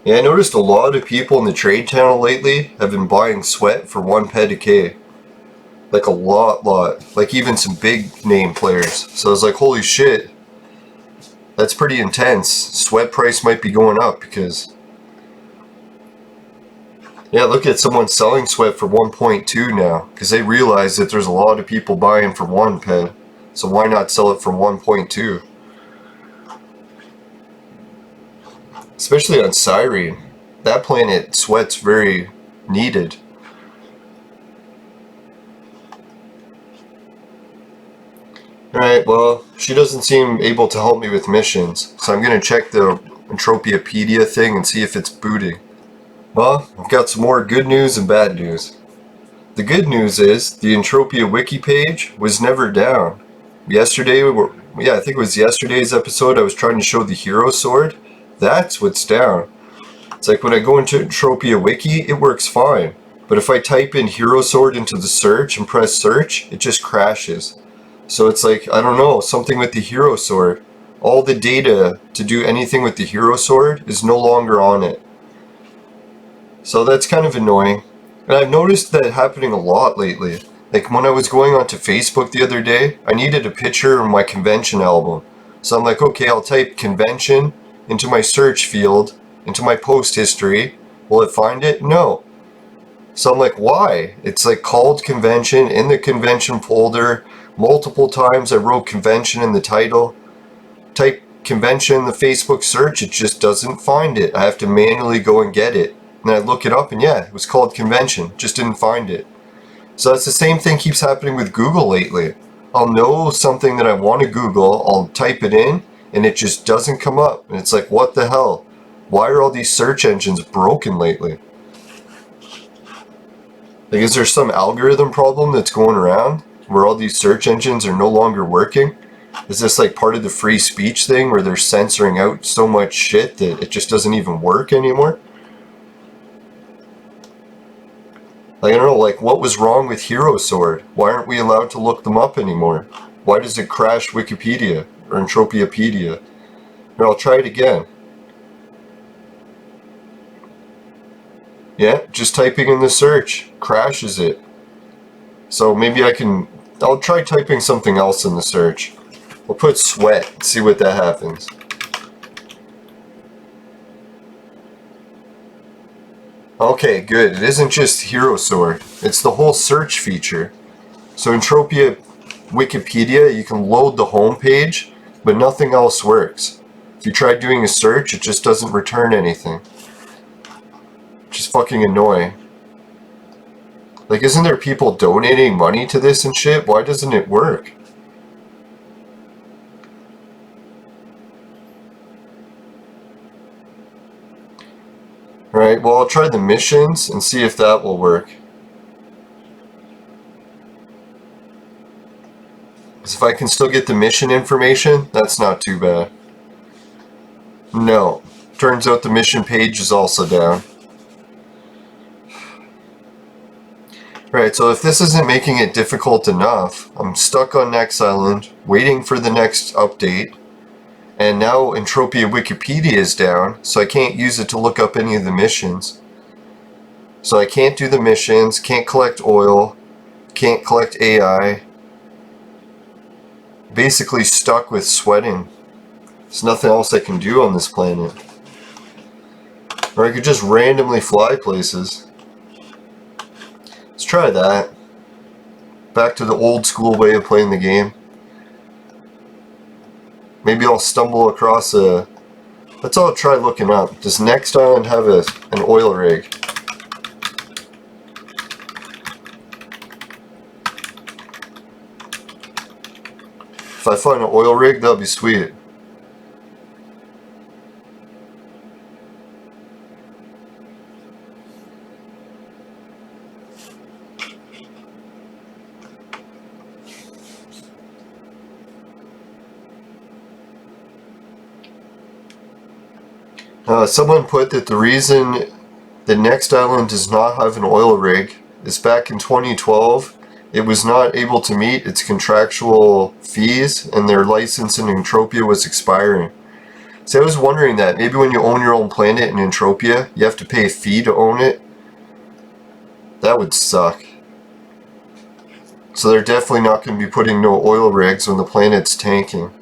Yeah, I noticed a lot of people in the trade channel lately have been buying sweat for 1 ped a K. Like a lot. Like even some big name players. So I was like, holy shit. That's pretty intense. Sweat price might be going up because... Yeah, look at someone selling sweat for 1.2 now, because they realize that there's a lot of people buying for 1 ped, so why not sell it for 1.2? Especially on Cyrene. That planet, sweat's very needed. Alright, well, she doesn't seem able to help me with missions, so I'm going to check the Entropiapedia thing and see if it's booting. Well, I've got some more good news and bad news. The good news is the Entropia wiki page was never down. Yesterday, I think it was yesterday's episode, I was trying to show the hero sword, That's what's down. It's like when I go into Entropia Wiki, it works fine. But if I type in Hero Sword into the search and press search, it just crashes. So it's like, I don't know, something with the Hero Sword. All the data to do anything with the Hero Sword is no longer on it. So that's kind of annoying. And I've noticed that happening a lot lately. Like when I was going onto Facebook the other day, I needed a picture of my convention album. So I'm like, okay, I'll type convention into my search field, into my post history. Will it find it? No. So I'm like, why? It's like called convention in the convention folder. Multiple times I wrote convention in the title. Type convention in the Facebook search, it just doesn't find it. I have to manually go and get it. And I look it up and yeah, it was called convention. Just didn't find it. So that's the same thing keeps happening with Google lately. I'll know something that I want to Google, I'll type it in, and it just doesn't come up. And it's like, what the hell? Why are all these search engines broken lately? Like, is there some algorithm problem that's going around where all these search engines are no longer working? Is this like part of the free speech thing where they're censoring out so much shit that it just doesn't even work anymore? Like, I don't know, like, what was wrong with Hero Sword? Why aren't we allowed to look them up anymore? Why does it crash Wikipedia or Entropiapedia? Or I'll try it again. Yeah, just typing in the search crashes it. So maybe I'll try typing something else in the search. We'll put sweat and see what that happens. Okay, good. It isn't just Hero Sword. It's the whole search feature. So Entropia Wikipedia, you can load the home page, but nothing else works. If you try doing a search, it just doesn't return anything. Which is fucking annoying. Like, isn't there people donating money to this and shit? Why doesn't it work? Alright, well, I'll try the missions and see if that will work. Because if I can still get the mission information, that's not too bad. No. Turns out the mission page is also down. Right, so if this isn't making it difficult enough, I'm stuck on Next Island, waiting for the next update. And now Entropia Wikipedia is down, so I can't use it to look up any of the missions. So I can't do the missions, can't collect oil, can't collect AI. Basically stuck with sweating. There's nothing else I can do on this planet. Or I could just randomly fly places. Let's try that. Back to the old school way of playing the game. Maybe I'll stumble across a... Let's all try looking up. Does Next Island have an oil rig? If I find an oil rig, that'll be sweet. Someone put that the reason the Next Island does not have an oil rig is back in 2012, it was not able to meet its contractual fees and their license in Entropia was expiring. See, I was wondering that. Maybe when you own your own planet in Entropia, you have to pay a fee to own it. That would suck. So they're definitely not going to be putting no oil rigs when the planet's tanking.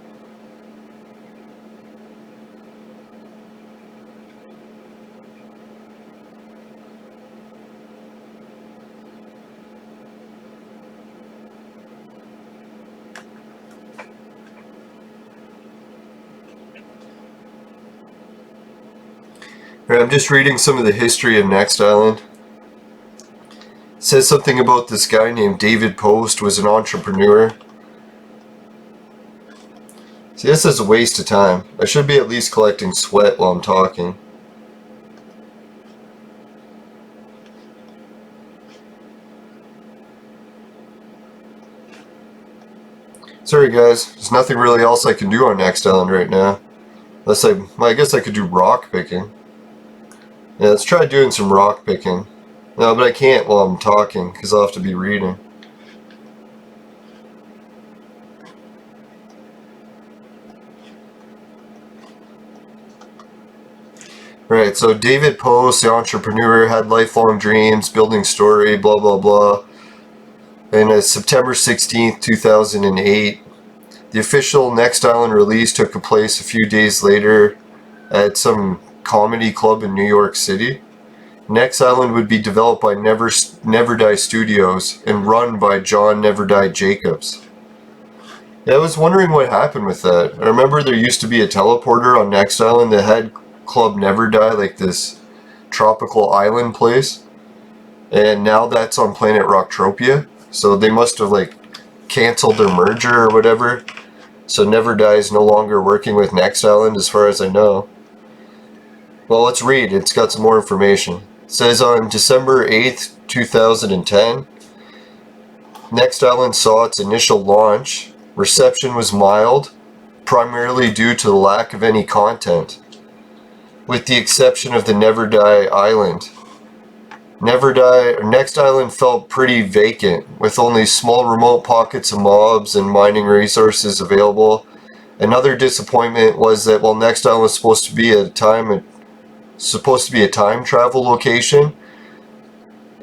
I'm just reading some of the history of Next Island. It says something about this guy named David Post was an entrepreneur. See, this is a waste of time. I should be at least collecting sweat while I'm talking. Sorry guys, there's nothing really else I can do on Next Island right now. Unless well, I guess I could do rock picking. Yeah, let's try doing some rock picking. No, but I can't while I'm talking, because I'll have to be reading. Right, so David Post, the entrepreneur, had lifelong dreams, building story, blah, blah, blah. And September 16th, 2008, the official Next Island release took place a few days later at some comedy club in New York City. Next Island would be developed by Never Die Studios and run by John Never Die Jacobs. Yeah, I was wondering what happened with that. I remember there used to be a teleporter on Next Island that had Club Never Die, like this tropical island place. And now that's on planet Rocktropia. So they must have like canceled their merger or whatever. So Never Die is no longer working with Next Island as far as I know. Well, let's read. It's got some more information. It says on December 8th, 2010, Next Island saw its initial launch. Reception was mild, primarily due to the lack of any content, with the exception of the Never Die Island. Next Island felt pretty vacant, with only small remote pockets of mobs and mining resources available. Another disappointment was that while Next Island was supposed to be a time travel location,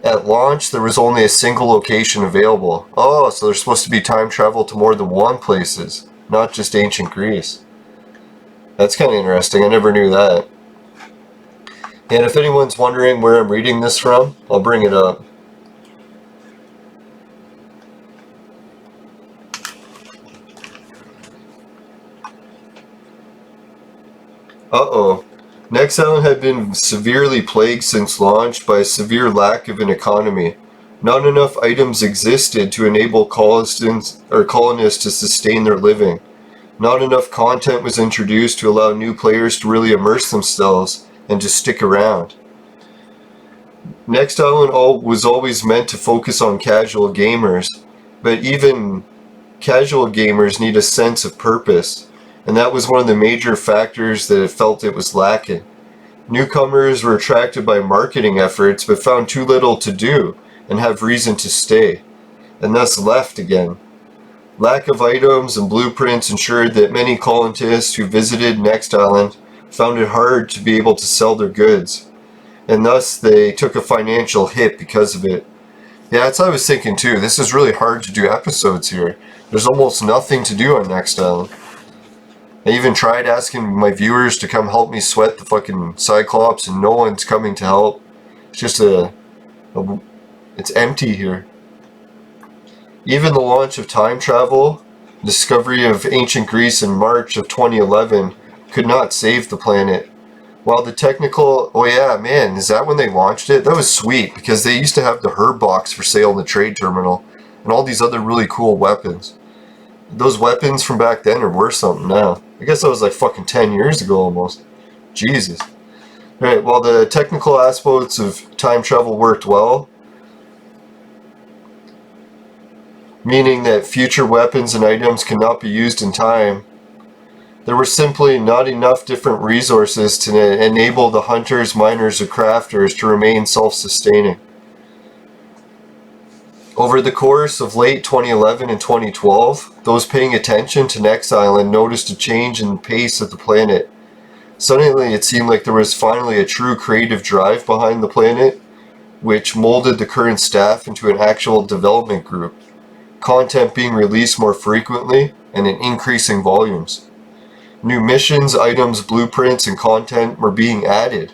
at launch there was only a single location available. Oh, so there's supposed to be time travel to more than one places, not just ancient Greece. That's kind of interesting. I never knew that. And if anyone's wondering where I'm reading this from, I'll bring it up. Uh-oh. Next Island had been severely plagued since launch by a severe lack of an economy. Not enough items existed to enable colonists to sustain their living. Not enough content was introduced to allow new players to really immerse themselves and to stick around. Next Island was always meant to focus on casual gamers, but even casual gamers need a sense of purpose, and that was one of the major factors that it felt it was lacking. Newcomers were attracted by marketing efforts, but found too little to do and have reason to stay, and thus left again. Lack of items and blueprints ensured that many colonists who visited Next Island found it hard to be able to sell their goods, and thus they took a financial hit because of it. Yeah, that's what I was thinking too. This is really hard to do episodes here. There's almost nothing to do on Next Island. I even tried asking my viewers to come help me sweat the fucking Cyclops, and no one's coming to help. It's just it's empty here. Even the launch of time travel, discovery of ancient Greece in March of 2011, could not save the planet. While the technical... Oh yeah, man, is that when they launched it? That was sweet, because they used to have the herb box for sale in the trade terminal, and all these other really cool weapons. Those weapons from back then are worth something now. I guess that was like fucking 10 years ago almost. Jesus. Alright, while the technical aspects of time travel worked well, meaning that future weapons and items cannot be used in time, there were simply not enough different resources to enable the hunters, miners, or crafters to remain self-sustaining. Over the course of late 2011 and 2012, those paying attention to Next Island noticed a change in the pace of the planet. Suddenly, it seemed like there was finally a true creative drive behind the planet, which molded the current staff into an actual development group. Content being released more frequently and in increasing volumes. New missions, items, blueprints, and content were being added,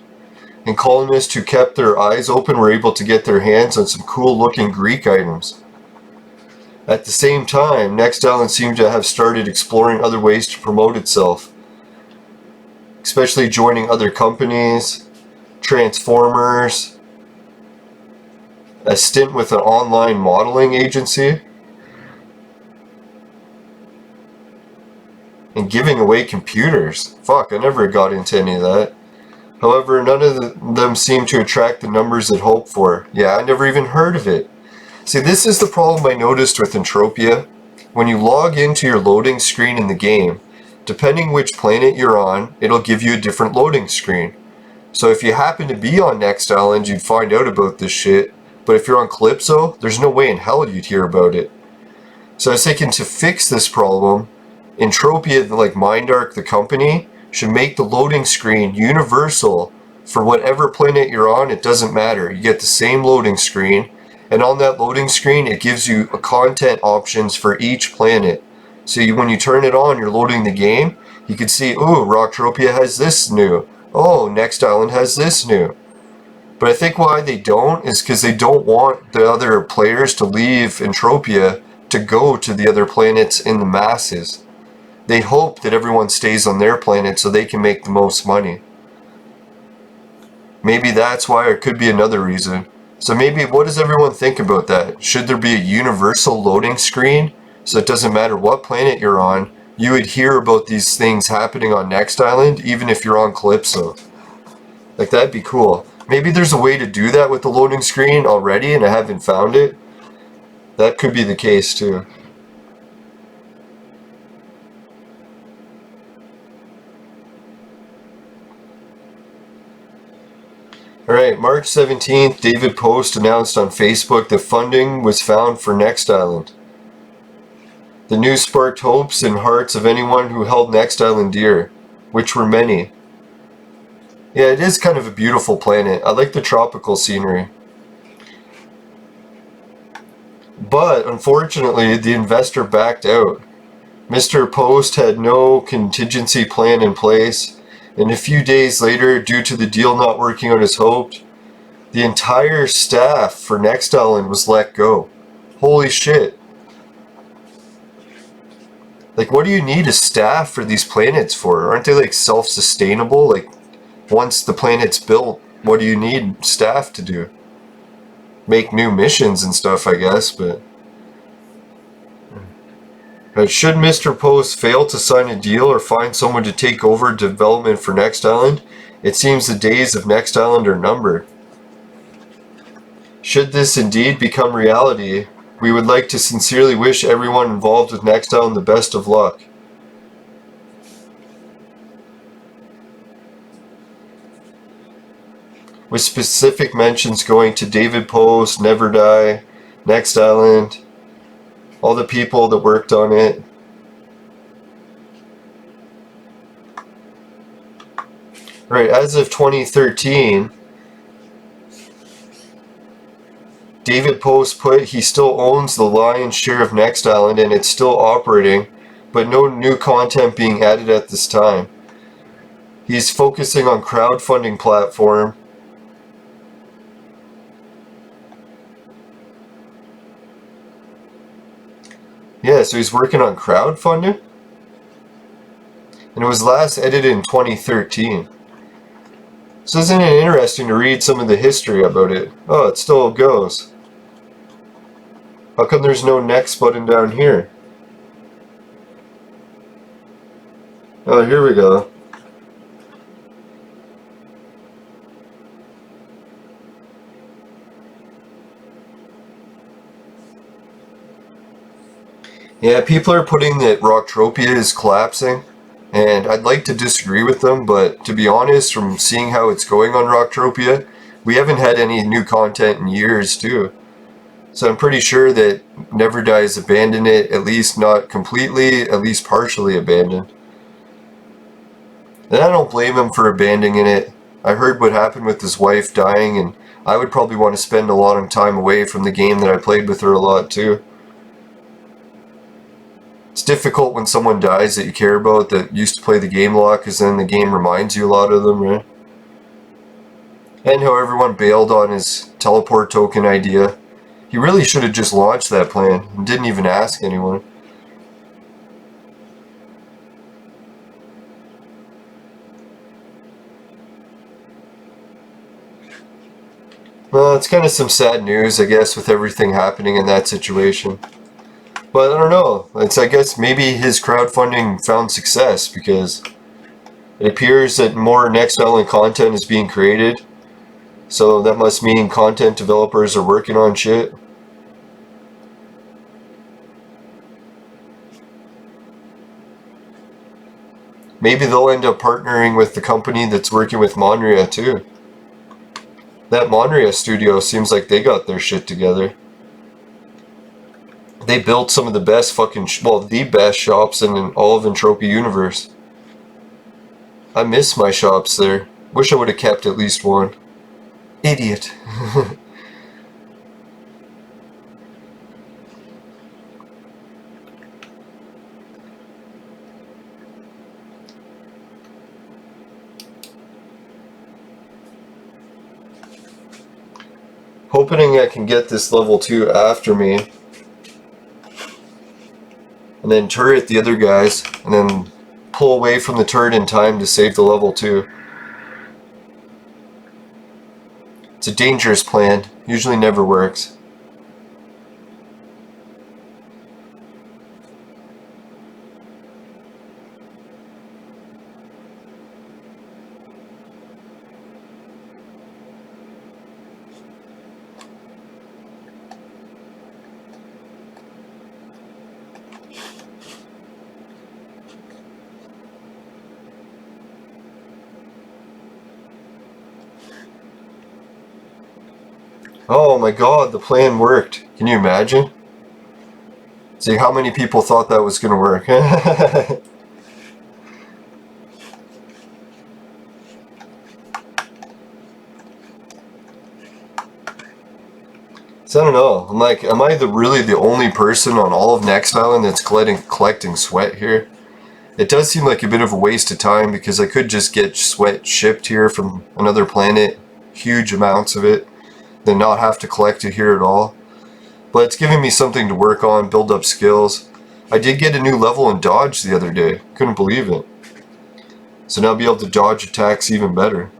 and colonists who kept their eyes open were able to get their hands on some cool-looking Greek items. At the same time, Next Island seemed to have started exploring other ways to promote itself, especially joining other companies, Transformers, a stint with an online modeling agency, and giving away computers. Fuck, I never got into any of that. However, none of them seemed to attract the numbers it hoped for. Yeah, I never even heard of it. See, this is the problem I noticed with Entropia. When you log into your loading screen in the game, Depending which planet you're on, it'll give you a different loading screen. So if you happen to be on Next Island, you'd find out about this shit. But if you're on Calypso, there's no way in hell you'd hear about it. So I was thinking, to fix this problem, Entropia, like Mindark, the company, should make the loading screen universal for whatever planet you're on. It doesn't matter. You get the same loading screen, and on that loading screen, it gives you content options for each planet. So when you turn it on, you're loading the game, you can see, ooh, Rocktropia has this new. Oh, Next Island has this new. But I think why they don't is because they don't want the other players to leave Entropia to go to the other planets in the masses. They hope that everyone stays on their planet so they can make the most money. Maybe that's why, or it could be another reason. So maybe, what does everyone think about that? Should there be a universal loading screen so it doesn't matter what planet you're on, you would hear about these things happening on Next Island even if you're on Calypso? Like, that'd be cool. Maybe there's a way to do that with the loading screen already and I haven't found it. That could be the case too. Alright, March 17th, David Post announced on Facebook that funding was found for Next Island. The news sparked hopes and hearts of anyone who held Next Island dear, which were many. Yeah, it is kind of a beautiful planet. I like the tropical scenery. But, unfortunately, the investor backed out. Mr. Post had no contingency plan in place, and a few days later, due to the deal not working out as hoped, the entire staff for Next Island was let go. Holy shit. Like, what do you need a staff for these planets for? Aren't they, like, self-sustainable? Like, once the planet's built, what do you need staff to do? Make new missions and stuff, I guess, but should Mr. Post fail to sign a deal or find someone to take over development for Next Island, it seems the days of Next Island are numbered. Should this indeed become reality, we would like to sincerely wish everyone involved with Next Island the best of luck. With specific mentions going to David Post, Never Die, Next Island, all the people that worked on it. Right, as of 2013, David Post put he still owns the lion's share of Next Island and it's still operating, but no new content being added at this time. He's focusing on crowdfunding platform. Yeah, so he's working on crowdfunding? And it was last edited in 2013. So isn't it interesting to read some of the history about it? Oh, it still goes. How come there's no next button down here? Oh, here we go. Yeah, people are putting that Rocktropia is collapsing, and I'd like to disagree with them, but to be honest, from seeing how it's going on Rocktropia, we haven't had any new content in years too. So I'm pretty sure that Never Die has abandoned it, at least not completely, at least partially abandoned. And I don't blame him for abandoning it. I heard what happened with his wife dying, and I would probably want to spend a lot of time away from the game that I played with her a lot too. It's difficult when someone dies that you care about that used to play the game a lot, because then the game reminds you a lot of them, right? And how everyone bailed on his teleport token idea. He really should have just launched that plan and didn't even ask anyone. Well, it's kind of some sad news, I guess, with everything happening in that situation. But I don't know, I guess maybe his crowdfunding found success because it appears that more Next Island content is being created. So that must mean content developers are working on shit. Maybe they'll end up partnering with the company that's working with Monria too. That Monria studio seems like they got their shit together. They built some of the best fucking, well, the best shops in all of Entropia universe. I miss my shops there. Wish I would have kept at least one. Idiot. Hoping I can get this level 2 after me. And then turret the other guys. And then pull away from the turret in time to save the level 2. It's a dangerous plan. Usually never works. Oh my god, the plan worked. Can you imagine? See how many people thought that was gonna work. So I don't know. I'm like, am I really the only person on all of Next Island that's collecting sweat here? It does seem like a bit of a waste of time because I could just get sweat shipped here from another planet, huge amounts of it, then not have to collect it here at all. But it's giving me something to work on, build up skills. I did get a new level in dodge the other day. Couldn't believe it. So now I'll be able to dodge attacks even better.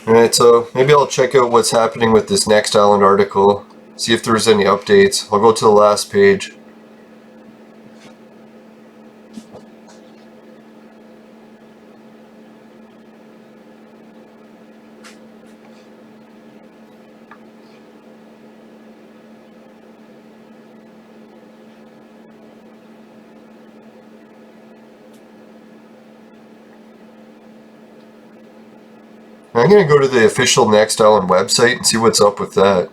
Alright, so maybe I'll check out what's happening with this Next Island article. See if there's any updates. I'll go to the last page. I'm going to go to the official Next Island website and see what's up with that.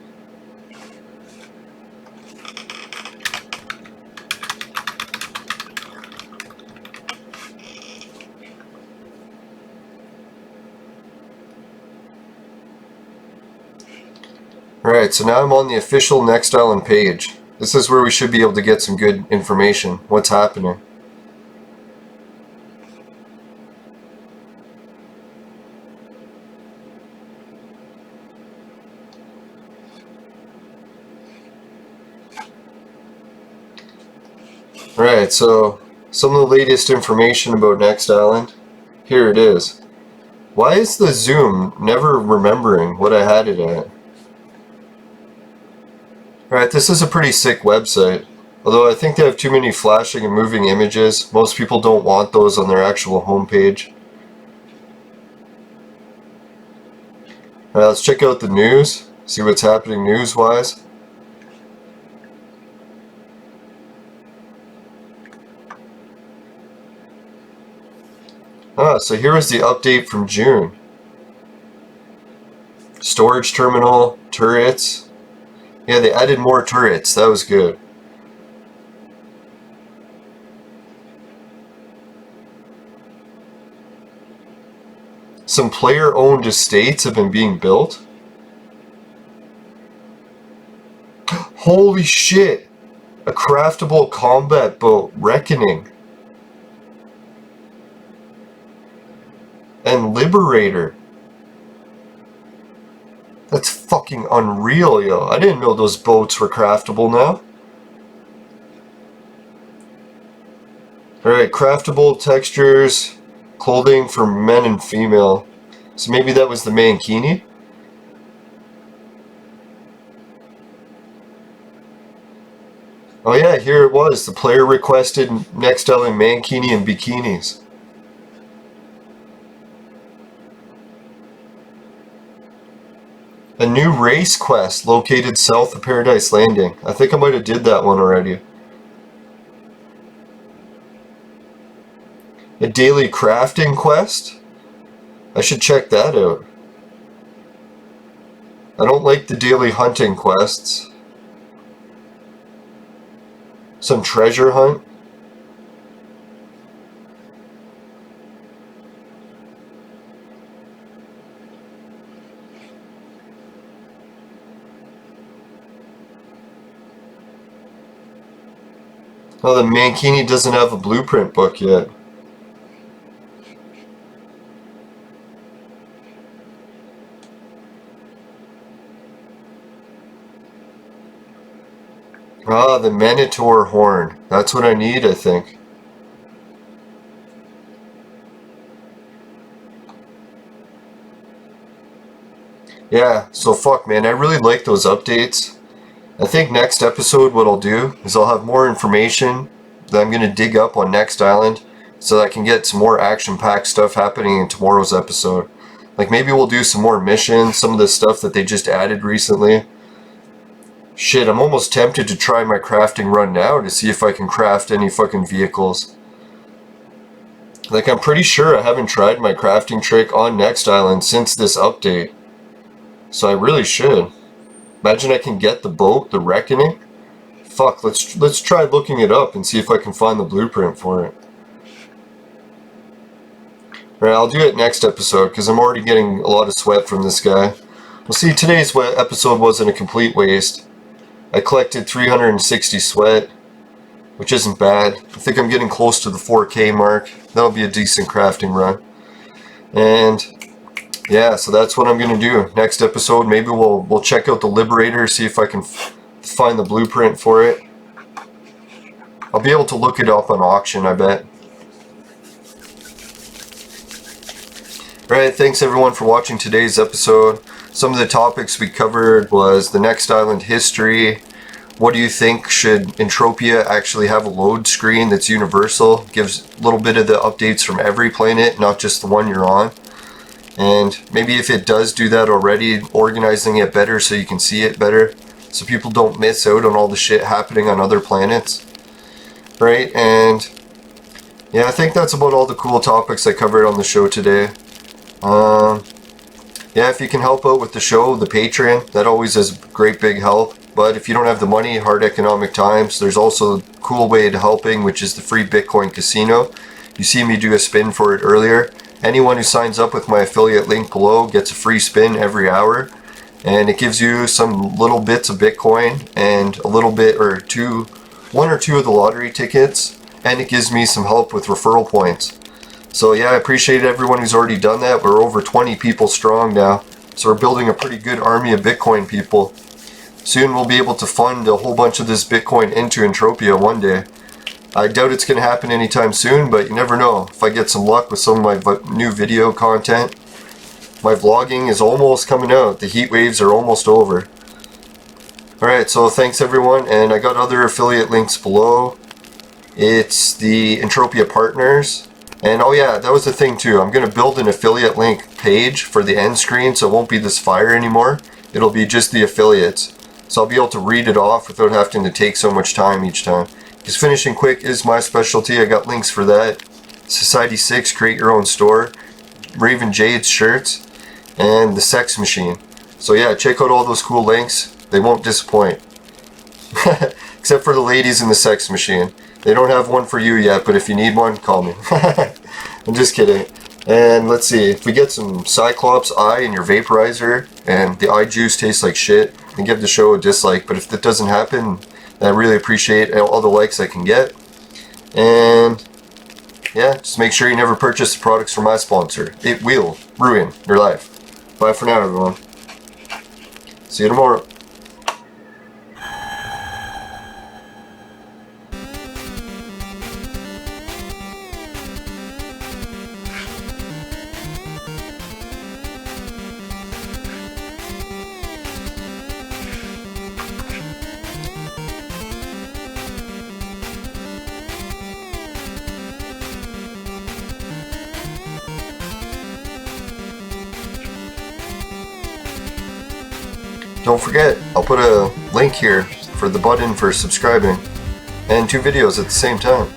Alright, so now I'm on the official Next Island page. This is where we should be able to get some good information. What's happening? Right, so some of the latest information about Next Island. Here it is. Why is the zoom never remembering what I had it at? Right, this is a pretty sick website. Although I think they have too many flashing and moving images. Most people don't want those on their actual homepage. Alright, let's check out the news. See what's happening news-wise. So here is the update from June. Storage terminal, turrets. Yeah, they added more turrets. That was good. Some player-owned estates have been being built. Holy shit! A craftable combat boat, Reckoning. And Liberator. That's fucking unreal, yo. I didn't know those boats were craftable now. Alright, craftable textures, clothing for men and female. So maybe that was the mankini? Oh yeah, here it was. The player requested Next Island mankini and bikinis. A new race quest located south of Paradise Landing. I think I might have did that one already. A daily crafting quest? I should check that out. I don't like the daily hunting quests. Some treasure hunt? Oh, the Mankini doesn't have a blueprint book yet. Ah, the Minotaur horn. That's what I need, I think. Yeah, so fuck, man. I really like those updates. I think next episode what I'll do is I'll have more information that I'm going to dig up on Next Island so that I can get some more action-packed stuff happening in tomorrow's episode. Like maybe we'll do some more missions, some of the stuff that they just added recently. Shit, I'm almost tempted to try my crafting run now to see if I can craft any fucking vehicles. Like I'm pretty sure I haven't tried my crafting trick on Next Island since this update. So I really should. Imagine I can get the boat, the Reckoning. Fuck, let's try looking it up and see if I can find the blueprint for it. Alright, I'll do it next episode because I'm already getting a lot of sweat from this guy. Well, see, today's episode wasn't a complete waste. I collected 360 sweat, which isn't bad. I think I'm getting close to the 4K mark. That'll be a decent crafting run. And yeah, so that's what I'm gonna do. Next episode, maybe we'll check out the Liberator, see if I can find the blueprint for it. I'll be able to look it up on auction, I bet. Alright, thanks everyone for watching today's episode. Some of the topics we covered was the Next Island history. What do you think? Should Entropia actually have a load screen that's universal? Gives a little bit of the updates from every planet, not just the one you're on. And maybe if it does do that already, organizing it better so you can see it better, so people don't miss out on all the shit happening on other planets. Right? And yeah, I think that's about all the cool topics I covered on the show today. Yeah, if you can help out with the show, the Patreon, that always is great big help. But if you don't have the money, hard economic times, there's also a cool way to helping, which is the free Bitcoin casino. You see me do a spin for it earlier. Anyone who signs up with my affiliate link below gets a free spin every hour. And it gives you some little bits of Bitcoin and a little bit or one or two of the lottery tickets. And it gives me some help with referral points. So yeah, I appreciate everyone who's already done that. We're over 20 people strong now. So we're building a pretty good army of Bitcoin people. Soon we'll be able to fund a whole bunch of this Bitcoin into Entropia one day. I doubt it's going to happen anytime soon, but you never know. If I get some luck with some of my new video content. My vlogging is almost coming out. The heat waves are almost over. Alright, so thanks everyone, and I got other affiliate links below. It's the Entropia Partners. And oh yeah, that was the thing too. I'm going to build an affiliate link page for the end screen, so it won't be this fire anymore. It'll be just the affiliates. So I'll be able to read it off without having to take so much time each time. Because finishing quick is my specialty. I got links for that. Society 6, create your own store. Raven Jade's shirts. And the sex machine. So yeah, check out all those cool links. They won't disappoint. Except for the ladies in the sex machine. They don't have one for you yet, but if you need one, call me. I'm just kidding. And let's see, if we get some Cyclops eye in your vaporizer, and the eye juice tastes like shit, then give the show a dislike. But if that doesn't happen, I really appreciate all the likes I can get. And yeah, just make sure you never purchase the products from my sponsor. It will ruin your life. Bye for now, everyone. See you tomorrow. Don't forget, I'll put a link here for the button for subscribing, and 2 videos at the same time.